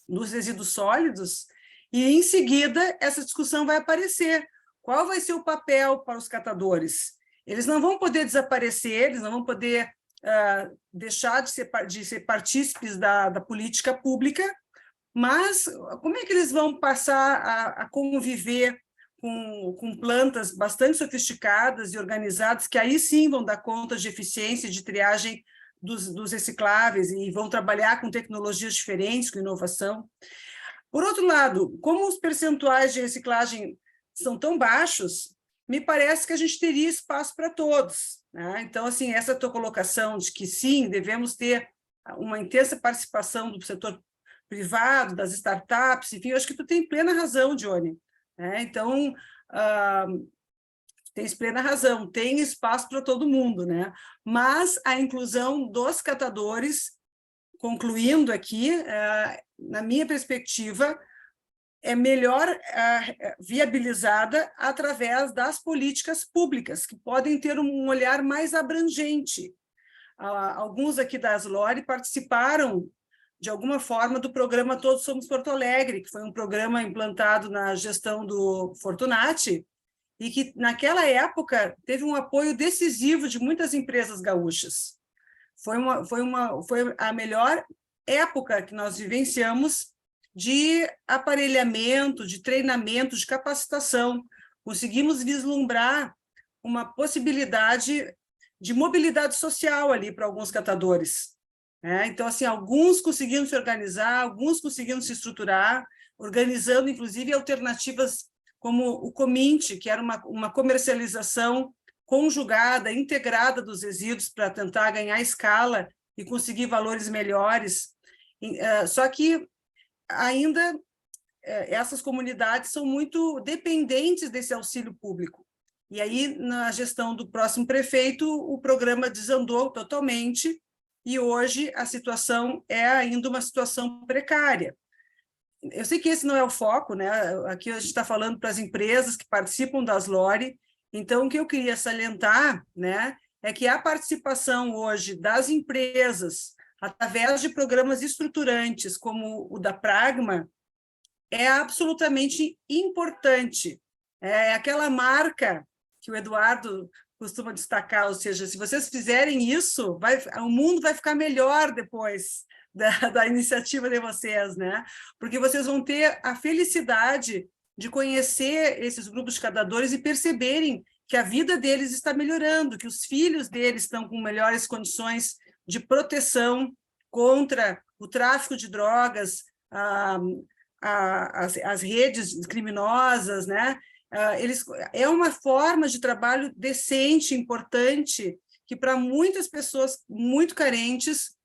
dos resíduos sólidos, e, em seguida, essa discussão vai aparecer. Qual vai ser o papel para os catadores? Eles não vão poder desaparecer, eles não vão poder deixar de ser partícipes da política pública, mas como é que eles vão passar a conviver com plantas bastante sofisticadas e organizadas, que aí sim vão dar conta de eficiência, de triagem dos recicláveis, e vão trabalhar com tecnologias diferentes, com inovação. Por outro lado, como os percentuais de reciclagem são tão baixos, me parece que a gente teria espaço para todos, né? Então, assim, essa tua colocação de que, sim, devemos ter uma intensa participação do setor privado, das startups, enfim, eu acho que tu tem plena razão, Johnny, né? Então, tens plena razão, tem espaço para todo mundo, né? Mas a inclusão dos catadores, concluindo aqui, na minha perspectiva, é melhor viabilizada através das políticas públicas, que podem ter um olhar mais abrangente. Alguns aqui da Aslore participaram, de alguma forma, do programa Todos Somos Porto Alegre, que foi um programa implantado na gestão do Fortunati, e que, naquela época, teve um apoio decisivo de muitas empresas gaúchas. Foi a melhor época que nós vivenciamos de aparelhamento, de treinamento, de capacitação. Conseguimos vislumbrar uma possibilidade de mobilidade social ali para alguns catadores, né? Então, assim, alguns conseguiram se organizar, alguns conseguiram se estruturar, organizando, inclusive, alternativas como o Comint, que era uma comercialização conjugada, integrada dos resíduos para tentar ganhar escala e conseguir valores melhores. Só que ainda essas comunidades são muito dependentes desse auxílio público. E aí, na gestão do próximo prefeito, o programa desandou totalmente, e hoje a situação é ainda uma situação precária. Eu sei que esse não é o foco, né? Aqui a gente está falando para as empresas que participam da Aslore. Então, o que eu queria salientar, né, é que a participação hoje das empresas, através de programas estruturantes, como o da Pragma, é absolutamente importante. É aquela marca que o Eduardo costuma destacar, ou seja, se vocês fizerem isso, o mundo vai ficar melhor depois da iniciativa de vocês, né? Porque vocês vão ter a felicidade de conhecer esses grupos de catadores e perceberem que a vida deles está melhorando, que os filhos deles estão com melhores condições de proteção contra o tráfico de drogas, as redes criminosas, né? É uma forma de trabalho decente, importante, que para muitas pessoas muito carentes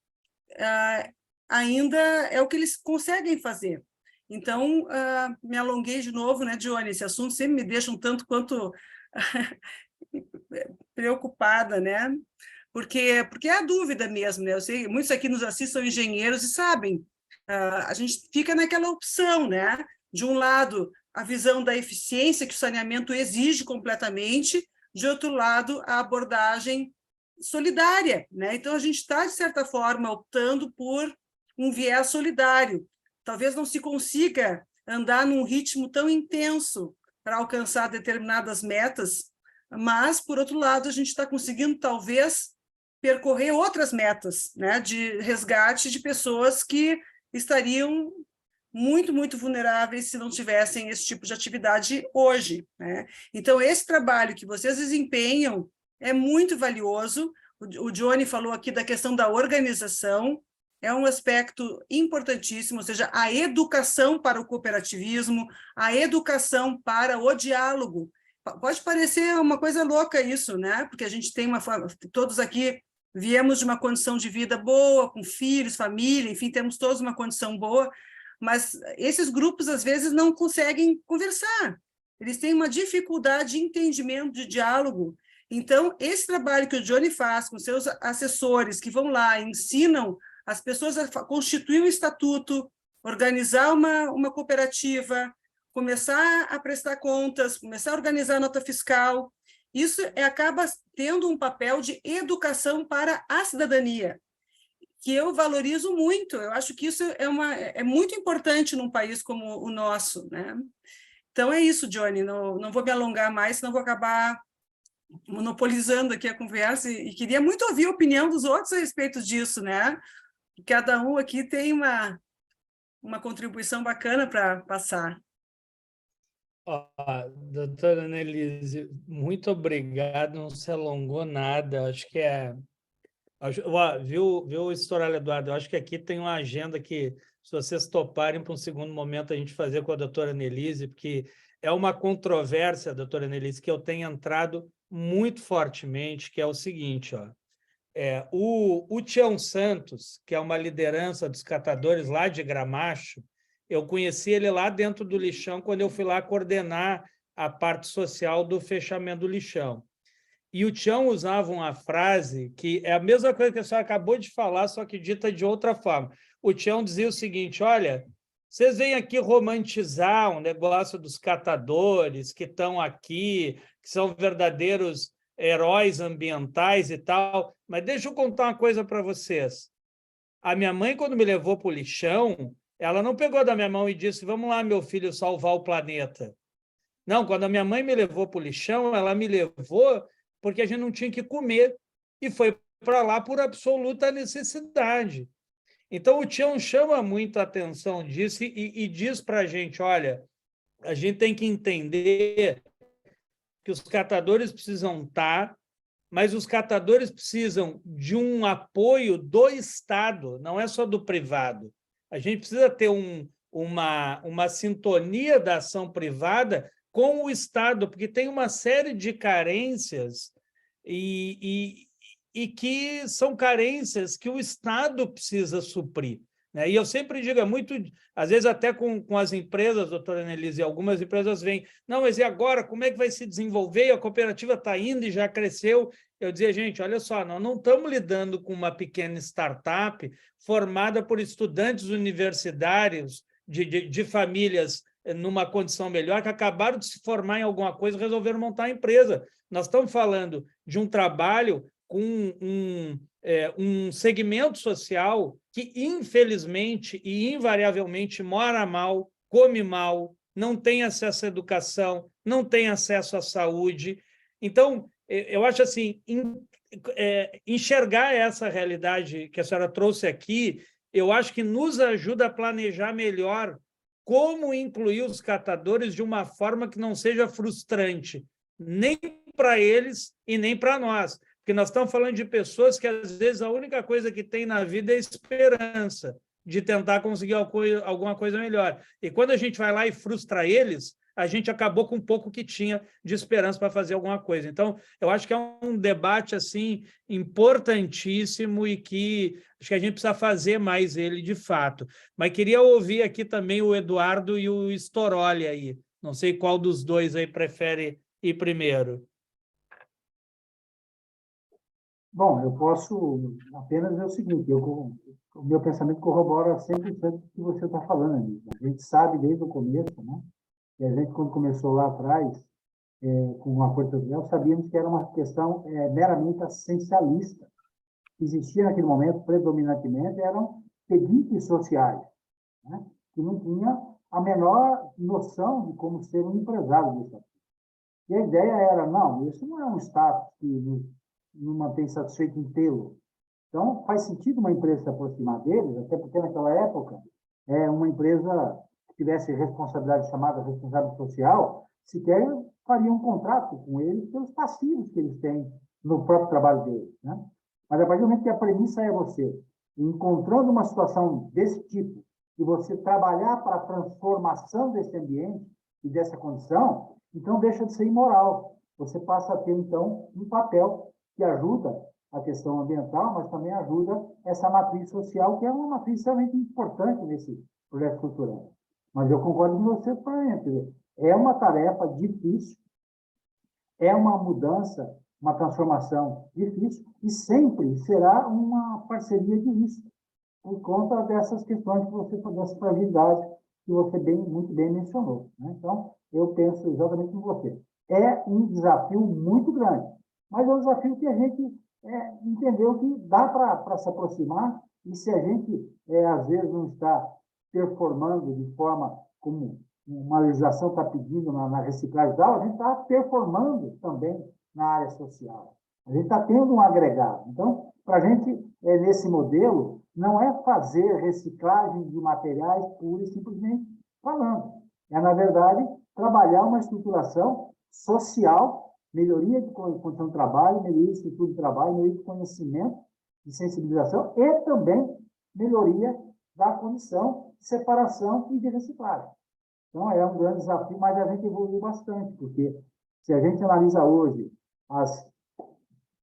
ainda é o que eles conseguem fazer. Então, me alonguei de novo, né, Dione? Esse assunto sempre me deixa um tanto quanto preocupada, né? Porque é a dúvida mesmo, né? Eu sei, muitos aqui nos assistem são engenheiros e sabem, a gente fica naquela opção, né? De um lado, a visão da eficiência que o saneamento exige completamente, de outro lado, a abordagem solidária, né? Então, a gente está, de certa forma, optando por um viés solidário. Talvez não se consiga andar num ritmo tão intenso para alcançar determinadas metas, mas, por outro lado, a gente está conseguindo, talvez, percorrer outras metas, né, de resgate de pessoas que estariam muito, muito vulneráveis se não tivessem esse tipo de atividade hoje, né? Então, esse trabalho que vocês desempenham é muito valioso. O Johnny falou aqui da questão da organização, é um aspecto importantíssimo, ou seja, a educação para o cooperativismo, a educação para o diálogo. Pode parecer uma coisa louca isso, né? Porque a gente tem todos aqui viemos de uma condição de vida boa, com filhos, família, enfim, temos todos uma condição boa, mas esses grupos, às vezes, não conseguem conversar. Eles têm uma dificuldade de entendimento, de diálogo. Então, esse trabalho que o Johnny faz com seus assessores, que vão lá e ensinam as pessoas a constituir um estatuto, organizar uma cooperativa, começar a prestar contas, começar a organizar a nota fiscal, isso acaba tendo um papel de educação para a cidadania, que eu valorizo muito. Eu acho que isso é muito importante num país como o nosso, né? Então, é isso, Johnny. Não vou me alongar mais, senão vou acabar monopolizando aqui a conversa e queria muito ouvir a opinião dos outros a respeito disso, né? Cada um aqui tem uma contribuição bacana para passar. Doutora Annelise, muito obrigado, não se alongou nada, acho que viu, Estouralho Eduardo, eu acho que aqui tem uma agenda que, se vocês toparem para um segundo momento, a gente fazer com a doutora Annelise, porque é uma controvérsia, doutora Annelise, que eu tenho entrado muito fortemente, que é o seguinte, o Tião Santos, que é uma liderança dos catadores lá de Gramacho, eu conheci ele lá dentro do lixão, quando eu fui lá coordenar a parte social do fechamento do lixão. E o Tião usava uma frase que é a mesma coisa que a senhora acabou de falar, só que dita de outra forma. O Tião dizia o seguinte, olha, vocês vêm aqui romantizar um negócio dos catadores que estão aqui, que são verdadeiros heróis ambientais e tal, mas deixa eu contar uma coisa para vocês. A minha mãe, quando me levou para o lixão, ela não pegou da minha mão e disse, vamos lá, meu filho, salvar o planeta. Não, quando a minha mãe me levou para o lixão, ela me levou porque a gente não tinha que comer, e foi para lá por absoluta necessidade. Então, o Tião chama muito a atenção disso e diz para a gente, olha, a gente tem que entender que os catadores precisam estar, mas os catadores precisam de um apoio do Estado, não é só do privado. A gente precisa ter uma sintonia da ação privada com o Estado, porque tem uma série de carências e que são carências que o Estado precisa suprir, né? E eu sempre digo, às vezes até com as empresas, doutora Annelise, algumas empresas vêm, não, mas e agora, como é que vai se desenvolver? A cooperativa está indo e já cresceu. Eu dizia, gente, olha só, nós não estamos lidando com uma pequena startup formada por estudantes universitários de famílias numa condição melhor, que acabaram de se formar em alguma coisa e resolveram montar a empresa. Nós estamos falando de um trabalho com um segmento social que, infelizmente e invariavelmente, mora mal come mal, não tem acesso à educação, não tem acesso à saúde. Então, eu acho assim, enxergar essa realidade que a senhora trouxe aqui, eu acho que nos ajuda a planejar melhor como incluir os catadores de uma forma que não seja frustrante, nem para eles e nem para nós. Porque nós estamos falando de pessoas que, às vezes, a única coisa que tem na vida é esperança de tentar conseguir alguma coisa melhor. E quando a gente vai lá e frustra eles, a gente acabou com um pouco que tinha de esperança para fazer alguma coisa. Então, eu acho que é um debate assim importantíssimo e que acho que a gente precisa fazer mais ele de fato. Mas queria ouvir aqui também o Eduardo e o Storoli aí. Não sei qual dos dois aí prefere ir primeiro. Bom, eu posso apenas dizer o seguinte, o meu pensamento corrobora 100% do que você está falando, amigo. A gente sabe desde o começo, né? E a gente, quando começou lá atrás, com o Acordo Territorial, sabíamos que era uma questão meramente assistencialista. O que existia naquele momento, predominantemente, eram pedintes sociais, né? Que não tinha a menor noção de como ser um empresário disso. E a ideia era, não, isso não é um status que não mantém satisfeito em tê-lo. Então, faz sentido uma empresa se aproximar deles, até porque naquela época, uma empresa que tivesse responsabilidade chamada responsabilidade social, sequer faria um contrato com eles pelos passivos que eles têm no próprio trabalho deles, né? Mas a partir do momento que a premissa é você, encontrando uma situação desse tipo, e você trabalhar para a transformação desse ambiente e dessa condição, então deixa de ser imoral. Você passa a ter, então, um papel que ajuda a questão ambiental, mas também ajuda essa matriz social, que é uma matriz extremamente importante nesse projeto estruturante. Mas eu concordo com você, plenamente. É uma tarefa difícil, é uma mudança, uma transformação difícil, e sempre será uma parceria de risco, por conta dessas questões que você, dessas fragilidades que você muito bem mencionou, né? Então, eu penso exatamente com você. É um desafio muito grande, mas é um desafio que a gente entendeu que dá para se aproximar, e se a gente, às vezes, não está performando de forma como uma legislação está pedindo na reciclagem e tal, a gente está performando também na área social. A gente está tendo um agregado. Então, para a gente, nesse modelo, não é fazer reciclagem de materiais pura e simplesmente falando. É, na verdade, trabalhar uma estruturação social, melhoria de condição de trabalho, melhoria de estrutura de trabalho, melhoria de conhecimento, de sensibilização e também melhoria da condição de separação e de reciclagem. Então, é um grande desafio, mas a gente evoluiu bastante, porque se a gente analisa hoje as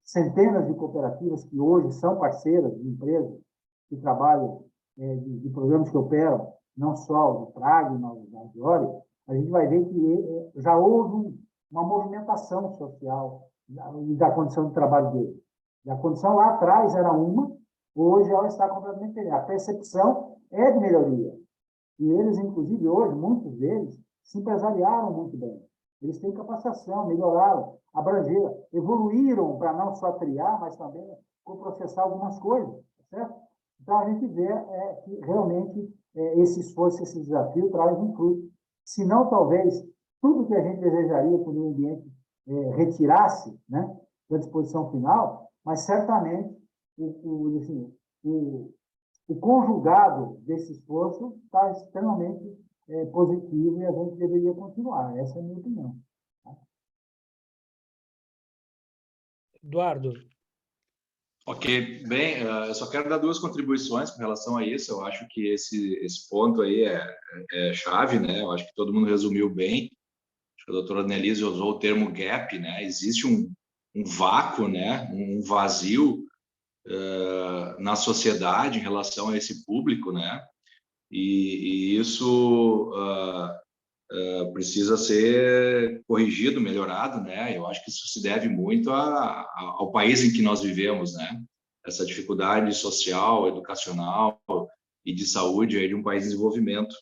centenas de cooperativas que hoje são parceiras de empresas que trabalham de programas que operam, não só o Pragma, o Agiore, a gente vai ver que já houve uma movimentação social e da condição de trabalho deles. E a condição lá atrás era uma, hoje ela está completamente diferente. A percepção é de melhoria. E eles, inclusive, hoje, muitos deles, se empresariaram muito bem. Eles têm capacitação, melhoraram, abrangeram, evoluíram para não só triar, mas também coprocessar algumas coisas, certo? Então, a gente vê que realmente esse esforço, esse desafio traz um fruto. Se não, talvez, tudo que a gente desejaria que o meio ambiente retirasse, né, da disposição final, mas certamente o conjugado desse esforço está extremamente positivo e a gente deveria continuar. Essa é a minha opinião. Eduardo. Ok, bem, eu só quero dar duas contribuições com relação a isso. Eu acho que esse ponto aí é chave, né? Eu acho que todo mundo resumiu bem. Acho que a doutora Annelise usou o termo gap, né? Existe um vácuo, né? Um vazio na sociedade em relação a esse público, né? E isso precisa ser corrigido, melhorado, né? Eu acho que isso se deve muito ao país em que nós vivemos, né? Essa dificuldade social, educacional e de saúde aí de um país em desenvolvimento.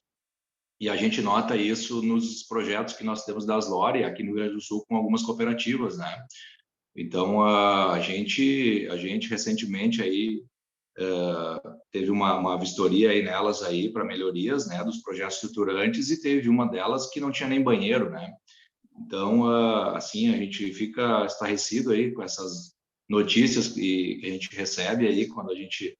E a gente nota isso nos projetos que nós temos da Aslore aqui no Rio Grande do Sul com algumas cooperativas, né? Então a gente recentemente aí teve uma vistoria aí nelas aí para melhorias, né, dos projetos estruturantes, e teve uma delas que não tinha nem banheiro, né? Então, assim, a gente fica estarrecido aí com essas notícias que a gente recebe aí quando a gente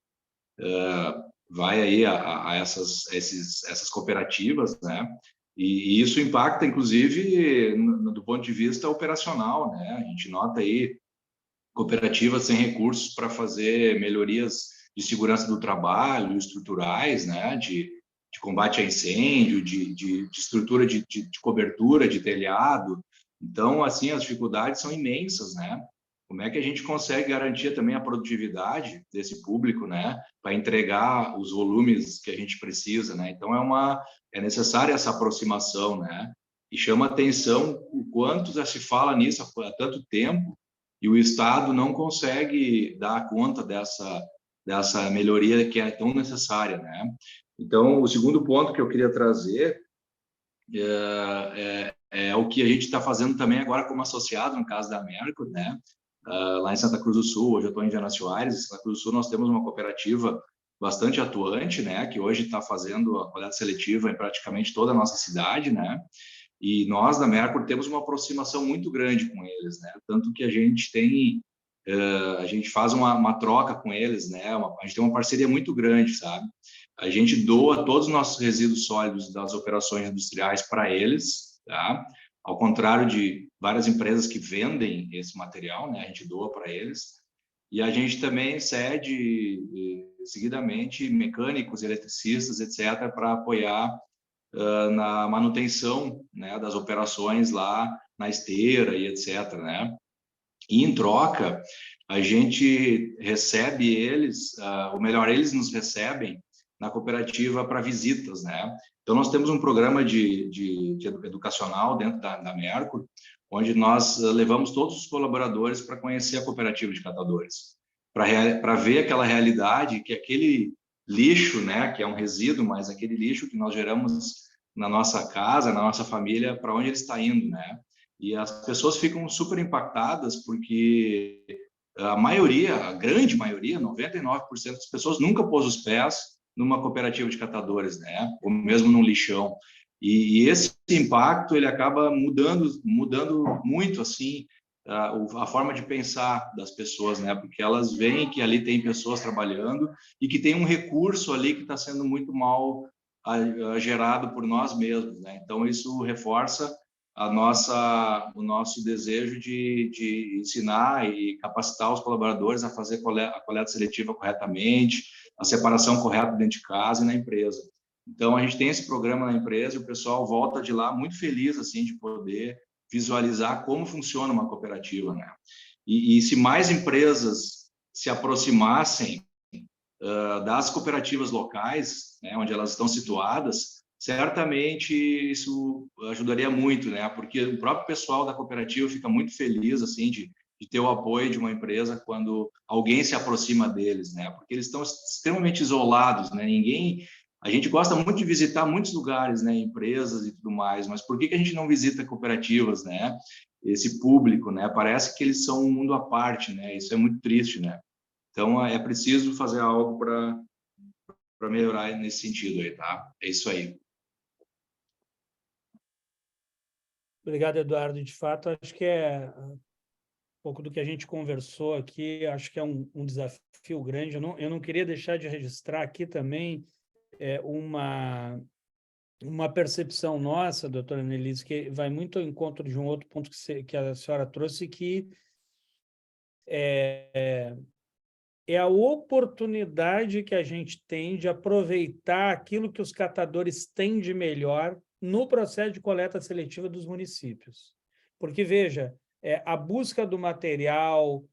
vai aí a essas cooperativas, né? E isso impacta, inclusive, do ponto de vista operacional, né? A gente nota aí cooperativas sem recursos para fazer melhorias de segurança do trabalho, estruturais, né? De combate a incêndio, de estrutura de cobertura de telhado. Então, assim, as dificuldades são imensas, né? Como é que a gente consegue garantir também a produtividade desse público, né? Para entregar os volumes que a gente precisa, né? Então, é necessária essa aproximação, né? E chama atenção o quanto já se fala nisso há tanto tempo e o Estado não consegue dar conta dessa melhoria que é tão necessária, né? Então, o segundo ponto que eu queria trazer é o que a gente está fazendo também agora como associado, no caso da Mercur, né? Lá em Santa Cruz do Sul, hoje eu estou em Venâncio Soares, em Santa Cruz do Sul nós temos uma cooperativa bastante atuante, né? Que hoje está fazendo a coleta seletiva em praticamente toda a nossa cidade, né? E nós, da Mercur, temos uma aproximação muito grande com eles, né? Tanto que a gente faz uma troca com eles, né? A gente tem uma parceria muito grande, sabe? A gente doa todos os nossos resíduos sólidos das operações industriais para eles, tá? Ao contrário de várias empresas que vendem esse material, né? A gente doa para eles. E a gente também cede, seguidamente, mecânicos, eletricistas, etc., para apoiar na manutenção, né, das operações lá na esteira e etc., né? E, em troca, a gente recebe eles, ou melhor, eles nos recebem na cooperativa para visitas, né? Então, nós temos um programa de educacional dentro da Mercur, onde nós levamos todos os colaboradores para conhecer a cooperativa de catadores, para ver aquela realidade que aquele lixo, né, que é um resíduo, mas aquele lixo que nós geramos na nossa casa, na nossa família, para onde ele está indo, né? E as pessoas ficam super impactadas porque a grande maioria, 99% das pessoas nunca pôs os pés numa cooperativa de catadores, né? Ou mesmo num lixão. E esse impacto ele acaba mudando muito assim a forma de pensar das pessoas, né? Porque elas veem que ali tem pessoas trabalhando e que tem um recurso ali que está sendo muito mal gerado por nós mesmos, né? Então isso reforça o nosso desejo de ensinar e capacitar os colaboradores a fazer a coleta seletiva corretamente, a separação correta dentro de casa e na empresa. Então, a gente tem esse programa na empresa e o pessoal volta de lá muito feliz assim, de poder visualizar como funciona uma cooperativa, né? E se mais empresas se aproximassem das cooperativas locais, né, onde elas estão situadas, certamente isso ajudaria muito, né? Porque o próprio pessoal da cooperativa fica muito feliz assim de ter o apoio de uma empresa quando alguém se aproxima deles, né? Porque eles estão extremamente isolados, né? A gente gosta muito de visitar muitos lugares, né? Empresas e tudo mais, mas por que a gente não visita cooperativas, né? Esse público, né? Parece que eles são um mundo à parte, né? Isso é muito triste, né? Então é preciso fazer algo para melhorar nesse sentido aí, tá? É isso aí. Obrigado, Eduardo. De fato, acho que é um pouco do que a gente conversou aqui, acho que é um desafio grande. Eu não queria deixar de registrar aqui também uma percepção nossa, doutora Annelise, que vai muito ao encontro de um outro ponto que a senhora trouxe, que é a oportunidade que a gente tem de aproveitar aquilo que os catadores têm de melhor no processo de coleta seletiva dos municípios. Porque, veja, a busca do material,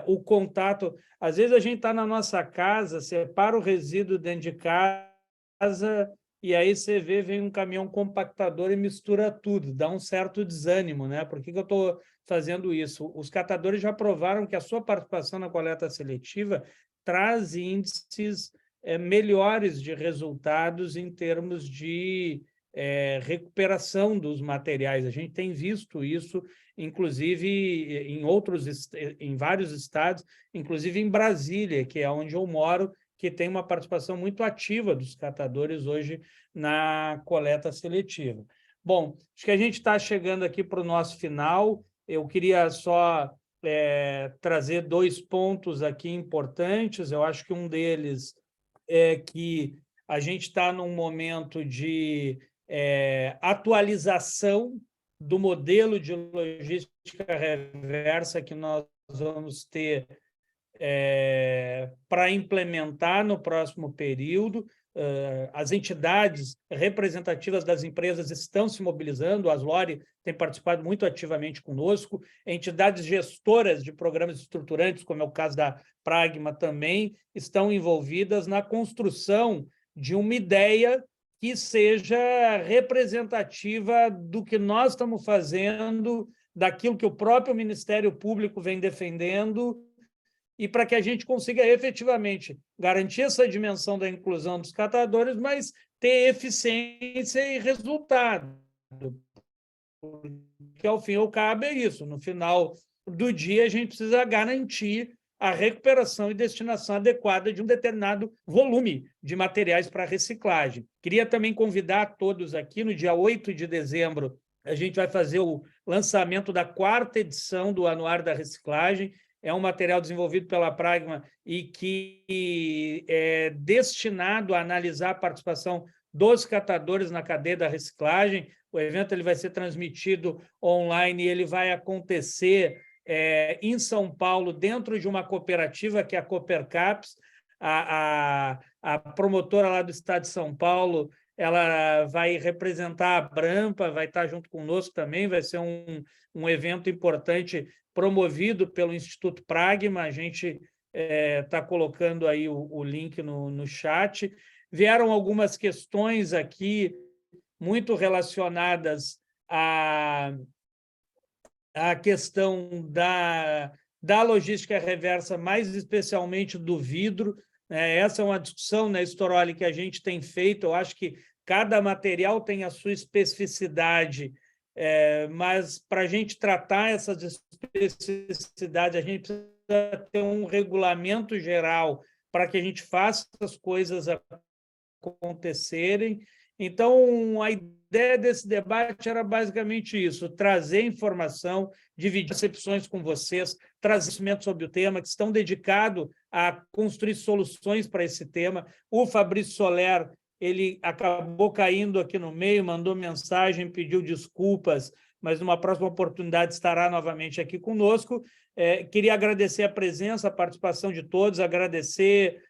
o contato... Às vezes a gente está na nossa casa, separa o resíduo dentro de casa e aí você vem um caminhão compactador e mistura tudo, dá um certo desânimo, né? Por que eu estou fazendo isso? Os catadores já provaram que a sua participação na coleta seletiva traz índices melhores de resultados em termos de recuperação dos materiais. A gente tem visto isso, inclusive em vários estados, inclusive em Brasília, que é onde eu moro, que tem uma participação muito ativa dos catadores hoje na coleta seletiva. Bom, acho que a gente está chegando aqui para o nosso final. Eu queria só trazer 2 pontos aqui importantes. Eu acho que um deles é que a gente está num momento de atualização do modelo de logística reversa que nós vamos ter para implementar no próximo período. As entidades representativas das empresas estão se mobilizando, a Aslore tem participado muito ativamente conosco, entidades gestoras de programas estruturantes, como é o caso da Pragma, também estão envolvidas na construção de uma ideia que seja representativa do que nós estamos fazendo, daquilo que o próprio Ministério Público vem defendendo, e para que a gente consiga efetivamente garantir essa dimensão da inclusão dos catadores, mas ter eficiência e resultado. Porque, ao fim e ao cabo, é isso. No final do dia, a gente precisa garantir a recuperação e destinação adequada de um determinado volume de materiais para reciclagem. Queria também convidar todos aqui, no dia 8 de dezembro, a gente vai fazer o lançamento da 4ª edição do Anuário da Reciclagem. É um material desenvolvido pela Pragma e que é destinado a analisar a participação dos catadores na cadeia da reciclagem. O evento ele vai ser transmitido online e ele vai acontecer em São Paulo, dentro de uma cooperativa, que é a Coopercaps. A promotora lá do estado de São Paulo, ela vai representar a Brampa, vai estar junto conosco também, vai ser um evento importante promovido pelo Instituto Pragma. A gente está colocando aí o link no chat. Vieram algumas questões aqui muito relacionadas à questão da logística reversa, mais especialmente do vidro. Essa é uma discussão, né, Storoli, que a gente tem feito. Eu acho que cada material tem a sua especificidade, mas para a gente tratar essas especificidades, a gente precisa ter um regulamento geral para que a gente faça as coisas acontecerem. Então, a ideia desse debate era basicamente isso: trazer informação, dividir percepções com vocês, trazer conhecimento sobre o tema, que estão dedicados a construir soluções para esse tema. O Fabrício Soler, ele acabou caindo aqui no meio, mandou mensagem, pediu desculpas, mas numa próxima oportunidade estará novamente aqui conosco. Queria agradecer a presença, a participação de todos, agradecer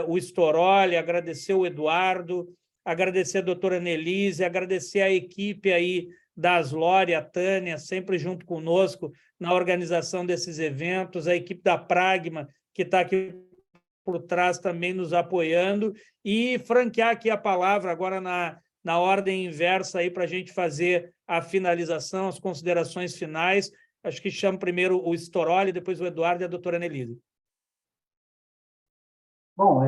o Storoli, agradecer o Eduardo, agradecer a doutora Annelise, agradecer a equipe aí da Aslore, a Tânia, sempre junto conosco na organização desses eventos, a equipe da Pragma, que está aqui por trás também nos apoiando, e franquear aqui a palavra agora na ordem inversa aí para a gente fazer a finalização, as considerações finais. Acho que chamo primeiro o Storoli, depois o Eduardo e a doutora Annelise. Bom,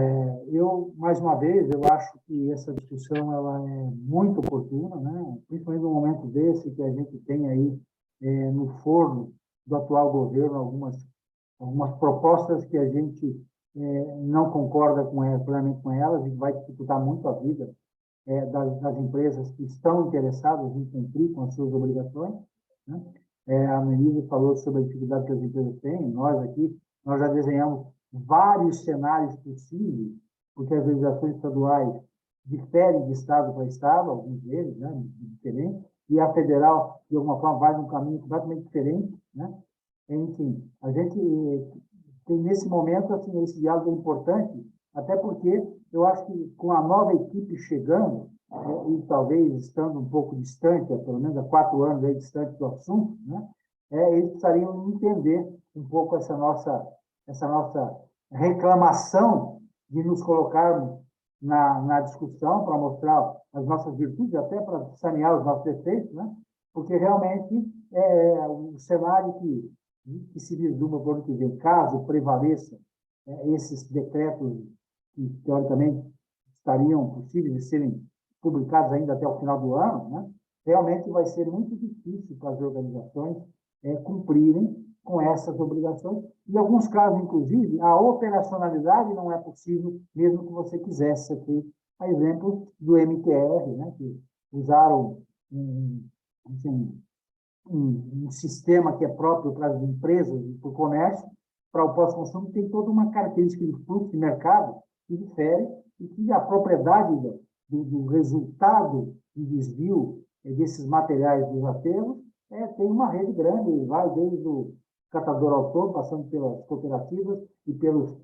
mais uma vez, eu acho que essa discussão ela é muito oportuna, né? Principalmente no momento desse que a gente tem aí no forno do atual governo algumas propostas que a gente não concorda plenamente com elas, e vai dificultar muito a vida das empresas que estão interessadas em cumprir com as suas obrigações, né? A Annelise falou sobre a dificuldade que as empresas têm. Nós já desenhamos vários cenários possíveis, porque as legislações estaduais diferem de estado para estado, alguns deles, né, diferentes, e a federal, de alguma forma, vai num caminho completamente diferente, né? Enfim, a gente tem, nesse momento, assim, esse diálogo é importante, até porque eu acho que com a nova equipe chegando, e talvez estando um pouco distante, pelo menos há 4 anos aí distante do assunto, né, eles precisariam entender um pouco essa nossa reclamação de nos colocarmos na discussão para mostrar as nossas virtudes, até para sanear os nossos defeitos, né? Porque realmente o cenário que se vislumbra para o ano que vem, caso prevaleça esses decretos que, teoricamente, estariam possíveis de serem publicados ainda até o final do ano, né? Realmente vai ser muito difícil para as organizações cumprirem com essas obrigações. Em alguns casos, inclusive, a operacionalidade não é possível, mesmo que você quisesse ser feito. A exemplo do MTR, né, que usaram um sistema que é próprio para as empresas e para o comércio, para o pós-consumo, tem toda uma característica de fluxo de mercado que difere e que a propriedade do resultado de desvio desses materiais dos aterros tem uma rede grande, vai desde o catador autônomo, passando pelas cooperativas e pelos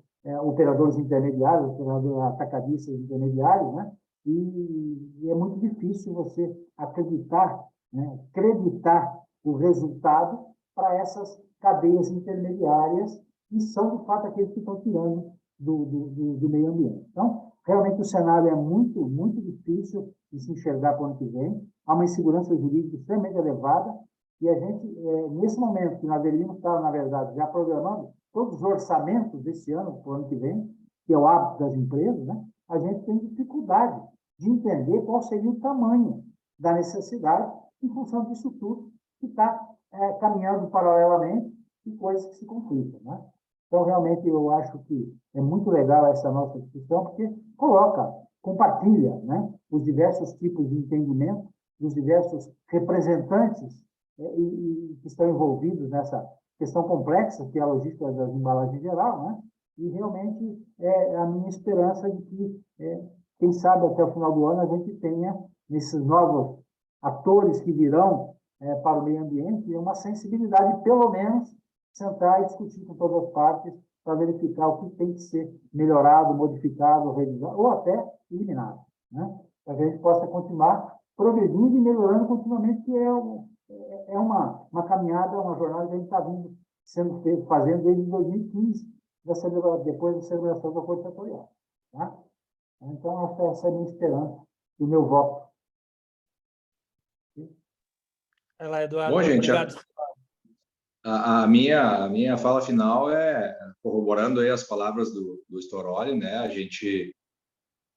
operadores intermediários, operadores atacadistas intermediários, né? E é muito difícil você acreditar, né, acreditar o resultado para essas cadeias intermediárias, que são, de fato, aqueles que estão tirando do meio ambiente. Então, realmente, o cenário é muito, muito difícil de se enxergar para o ano que vem. Há uma insegurança jurídica extremamente elevada, e a gente, nesse momento que nós deveríamos estar, na verdade, já programando todos os orçamentos desse ano, para o ano que vem, que é o hábito das empresas, né? A gente tem dificuldade de entender qual seria o tamanho da necessidade em função disso tudo que está caminhando paralelamente e coisas que se conflitam, né? Então, realmente, eu acho que é muito legal essa nossa discussão, porque compartilha, né, os diversos tipos de entendimento, os diversos representantes que estão envolvidos nessa questão complexa, que é a logística das embalagens em geral, né? E realmente é a minha esperança de que, quem sabe, até o final do ano, a gente tenha, nesses novos atores que virão para o meio ambiente, uma sensibilidade, pelo menos, sentar e discutir com todas as partes para verificar o que tem que ser melhorado, modificado, revisado, ou até eliminado, né? Para que a gente possa continuar progredindo e melhorando continuamente, que é uma caminhada, uma jornada que a gente está fazendo desde 2015, depois da celebração do acordo setorial, tá? Então, essa é a minha esperança e o meu voto. Vai lá, Eduardo. Bom, gente, obrigado. A minha fala final é corroborando aí as palavras do Storoli, né? A gente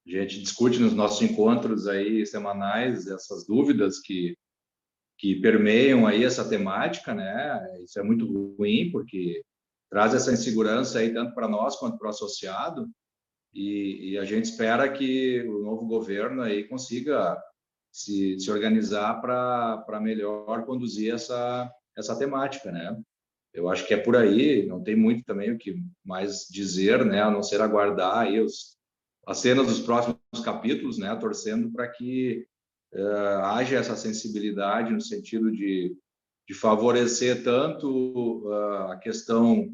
discute nos nossos encontros aí semanais essas dúvidas que permeiam aí essa temática, né? Isso é muito ruim, porque traz essa insegurança aí tanto para nós quanto para o associado, e a gente espera que o novo governo aí consiga se organizar para melhor conduzir essa temática, né? Eu acho que é por aí, não tem muito também o que mais dizer, né? A não ser aguardar aí as cenas dos próximos capítulos, né? Torcendo para que haja essa sensibilidade no sentido de favorecer tanto a questão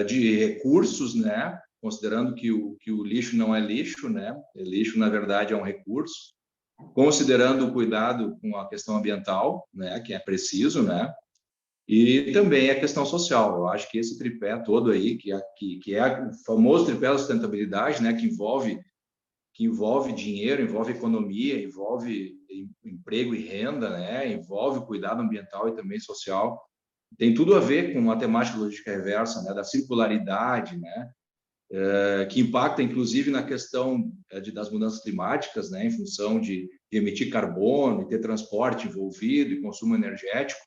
de recursos, né? Considerando que o lixo não é lixo, né? Lixo, na verdade, é um recurso. Considerando o cuidado com a questão ambiental, né? Que é preciso, né? E também a questão social. Eu acho que esse tripé todo aí, que é o famoso tripé da sustentabilidade, né? Que envolve dinheiro, envolve economia, envolve emprego e renda, né? Envolve o cuidado ambiental e também social. Tem tudo a ver com a temática logística reversa, né? Da circularidade, né? Que impacta, inclusive, na questão das mudanças climáticas, né? Em função de emitir carbono e ter transporte envolvido e consumo energético.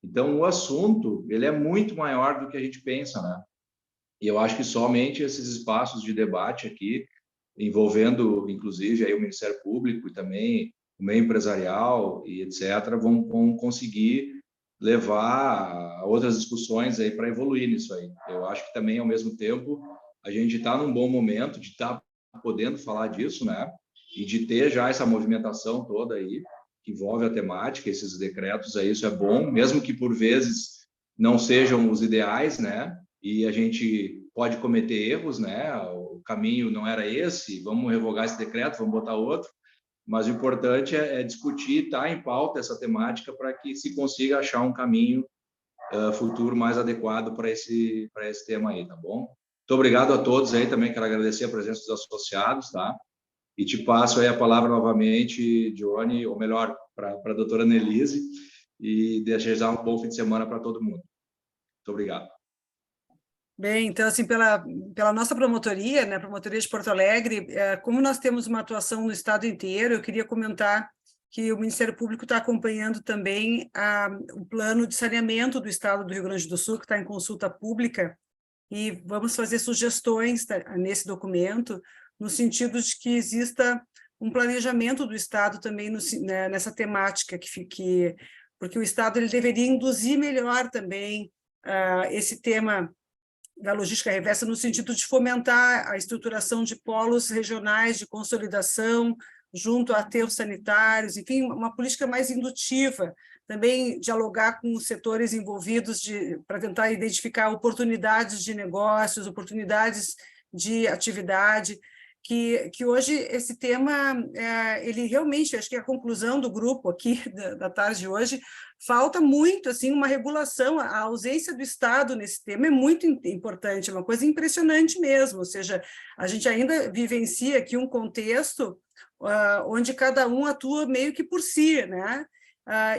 Então, o assunto ele é muito maior do que a gente pensa, né? E eu acho que somente esses espaços de debate aqui, envolvendo, inclusive, aí o Ministério Público e também o meio empresarial e etc., vão conseguir levar a outras discussões aí para evoluir nisso aí. Eu acho que também, ao mesmo tempo, a gente está num bom momento de estar podendo falar disso, né? E de ter já essa movimentação toda aí, que envolve a temática, esses decretos aí, isso é bom, mesmo que por vezes não sejam os ideais, né? E a gente pode cometer erros, né? O caminho não era esse, vamos revogar esse decreto, vamos botar outro, mas o importante é discutir, tá em pauta essa temática para que se consiga achar um caminho futuro mais adequado para esse tema aí, tá bom? Muito obrigado a todos aí, também quero agradecer a presença dos associados, tá? E te passo aí a palavra novamente, Johnny, ou melhor, para a doutora Nelise, e desejar um bom fim de semana para todo mundo. Muito obrigado. Bem, então, assim, pela nossa promotoria, né, Promotoria de Porto Alegre, como nós temos uma atuação no estado inteiro, eu queria comentar que o Ministério Público está acompanhando também o plano de saneamento do Estado do Rio Grande do Sul, que está em consulta pública, e vamos fazer sugestões nesse documento, no sentido de que exista um planejamento do Estado também nessa temática, porque o Estado ele deveria induzir melhor também esse tema da logística reversa, no sentido de fomentar a estruturação de polos regionais de consolidação, junto a aterros sanitários, enfim, uma política mais indutiva, também dialogar com os setores envolvidos para tentar identificar oportunidades de negócios, oportunidades de atividade, que hoje esse tema, ele realmente, acho que a conclusão do grupo aqui da tarde de hoje, falta muito, assim, uma regulação, a ausência do Estado nesse tema é muito importante, é uma coisa impressionante mesmo, ou seja, a gente ainda vivencia aqui um contexto onde cada um atua meio que por si, né?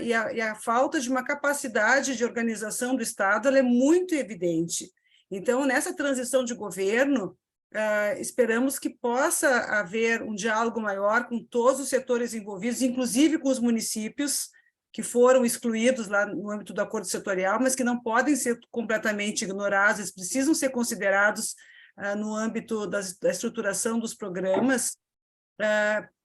E a falta de uma capacidade de organização do Estado ela é muito evidente. Então, nessa transição de governo, esperamos que possa haver um diálogo maior com todos os setores envolvidos, inclusive com os municípios, que foram excluídos lá no âmbito do acordo setorial, mas que não podem ser completamente ignorados, eles precisam ser considerados no âmbito da estruturação dos programas,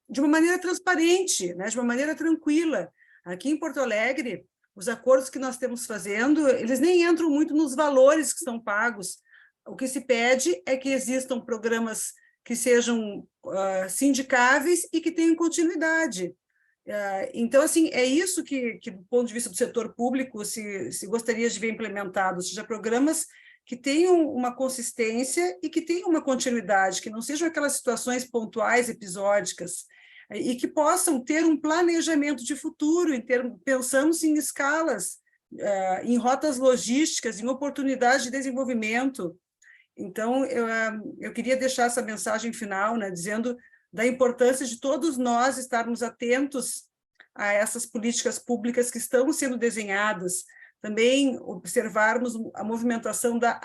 de uma maneira transparente, né, de uma maneira tranquila. Aqui em Porto Alegre, os acordos que nós estamos fazendo, eles nem entram muito nos valores que são pagos. O que se pede é que existam programas que sejam sindicáveis e que tenham continuidade. Então, assim, é isso que, do ponto de vista do setor público, se gostaria de ver implementado, ou seja, programas que tenham uma consistência e que tenham uma continuidade, que não sejam aquelas situações pontuais, episódicas, e que possam ter um planejamento de futuro, pensamos em escalas, em rotas logísticas, em oportunidades de desenvolvimento. Então, eu queria deixar essa mensagem final, né, dizendo da importância de todos nós estarmos atentos a essas políticas públicas que estão sendo desenhadas, também observarmos a movimentação da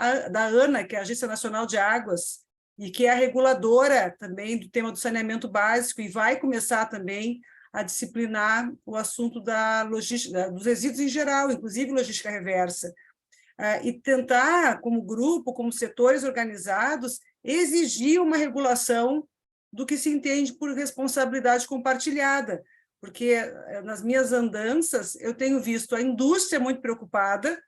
ANA, que é a Agência Nacional de Águas, e que é a reguladora também do tema do saneamento básico, e vai começar também a disciplinar o assunto da logística, dos resíduos em geral, inclusive logística reversa, e tentar, como grupo, como setores organizados, exigir uma regulação do que se entende por responsabilidade compartilhada, porque nas minhas andanças eu tenho visto a indústria muito preocupada,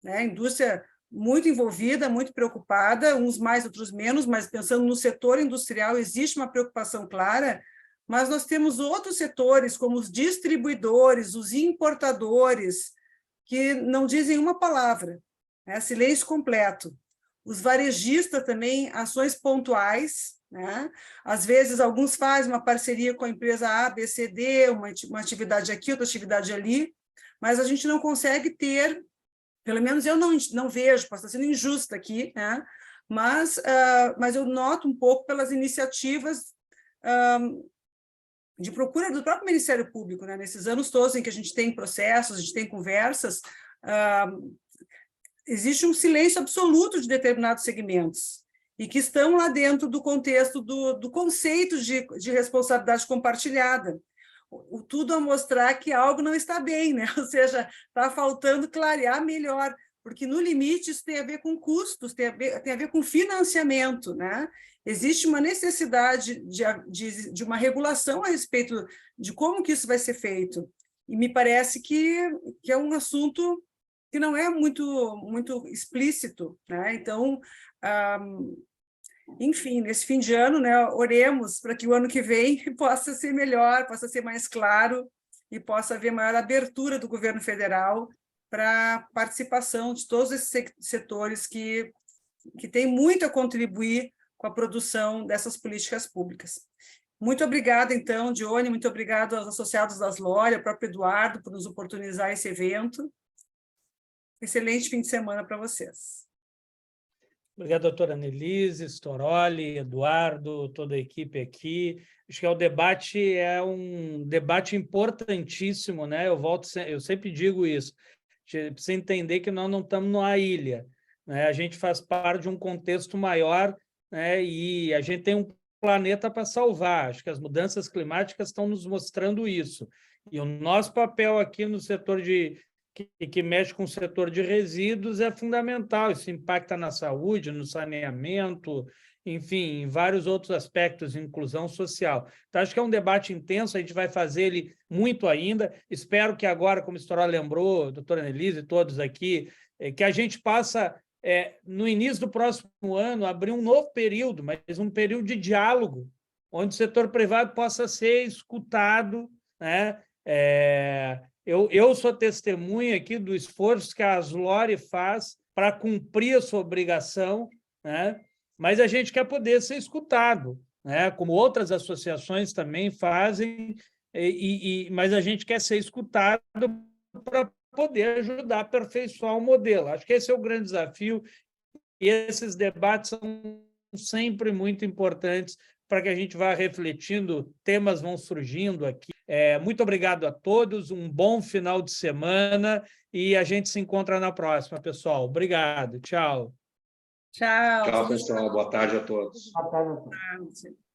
né? A indústria muito envolvida, muito preocupada, uns mais, outros menos, mas pensando no setor industrial existe uma preocupação clara, mas nós temos outros setores, como os distribuidores, os importadores, que não dizem uma palavra, né? Silêncio completo. Os varejistas também, ações pontuais, né? Às vezes, alguns fazem uma parceria com a empresa A, B, C, D, uma atividade aqui, outra atividade ali, mas a gente não consegue ter, pelo menos eu não vejo, posso estar sendo injusta aqui, né? Mas eu noto um pouco pelas iniciativas de procura do próprio Ministério Público, né? Nesses anos todos em que a gente tem processos, a gente tem conversas, existe um silêncio absoluto de determinados segmentos, e que estão lá dentro do contexto do conceito de responsabilidade compartilhada. Tudo a mostrar que algo não está bem, né? Ou seja, está faltando clarear melhor, porque, no limite, isso tem a ver com custos, tem a ver com financiamento, né? Existe uma necessidade de uma regulação a respeito de como que isso vai ser feito, e me parece que é um assunto que não é muito explícito, né? Então, enfim, nesse fim de ano, né, oremos para que o ano que vem possa ser melhor, possa ser mais claro e possa haver maior abertura do governo federal para a participação de todos esses setores que têm muito a contribuir com a produção dessas políticas públicas. Muito obrigada, então, Dione, muito obrigado aos associados da Aslore, ao próprio Eduardo, por nos oportunizar esse evento. Excelente fim de semana para vocês. Obrigado, doutora Annelise, Storoli, Eduardo, toda a equipe aqui. Acho que o debate é um debate importantíssimo, né? Eu sempre digo isso. A gente precisa entender que nós não estamos numa ilha, né? A gente faz parte de um contexto maior, né? E a gente tem um planeta para salvar. Acho que as mudanças climáticas estão nos mostrando isso. E o nosso papel aqui no setor que mexe com o setor de resíduos é fundamental. Isso impacta na saúde, no saneamento, enfim, em vários outros aspectos, inclusão social. Então, acho que é um debate intenso, a gente vai fazer ele muito ainda. Espero que agora, como a Storoli lembrou, doutora Annelise e todos aqui, que a gente possa, no início do próximo ano, abrir um novo período, mas um período de diálogo, onde o setor privado possa ser escutado, né? Eu sou testemunha aqui do esforço que a Aslore faz para cumprir a sua obrigação, né? Mas a gente quer poder ser escutado, né? Como outras associações também fazem, mas a gente quer ser escutado para poder ajudar a aperfeiçoar o modelo. Acho que esse é o grande desafio, e esses debates são sempre muito importantes para que a gente vá refletindo, temas vão surgindo aqui. Muito obrigado a todos, um bom final de semana e a gente se encontra na próxima, pessoal. Obrigado, tchau. Tchau. Tchau, pessoal. Boa tarde a todos. Boa tarde a todos. Tchau.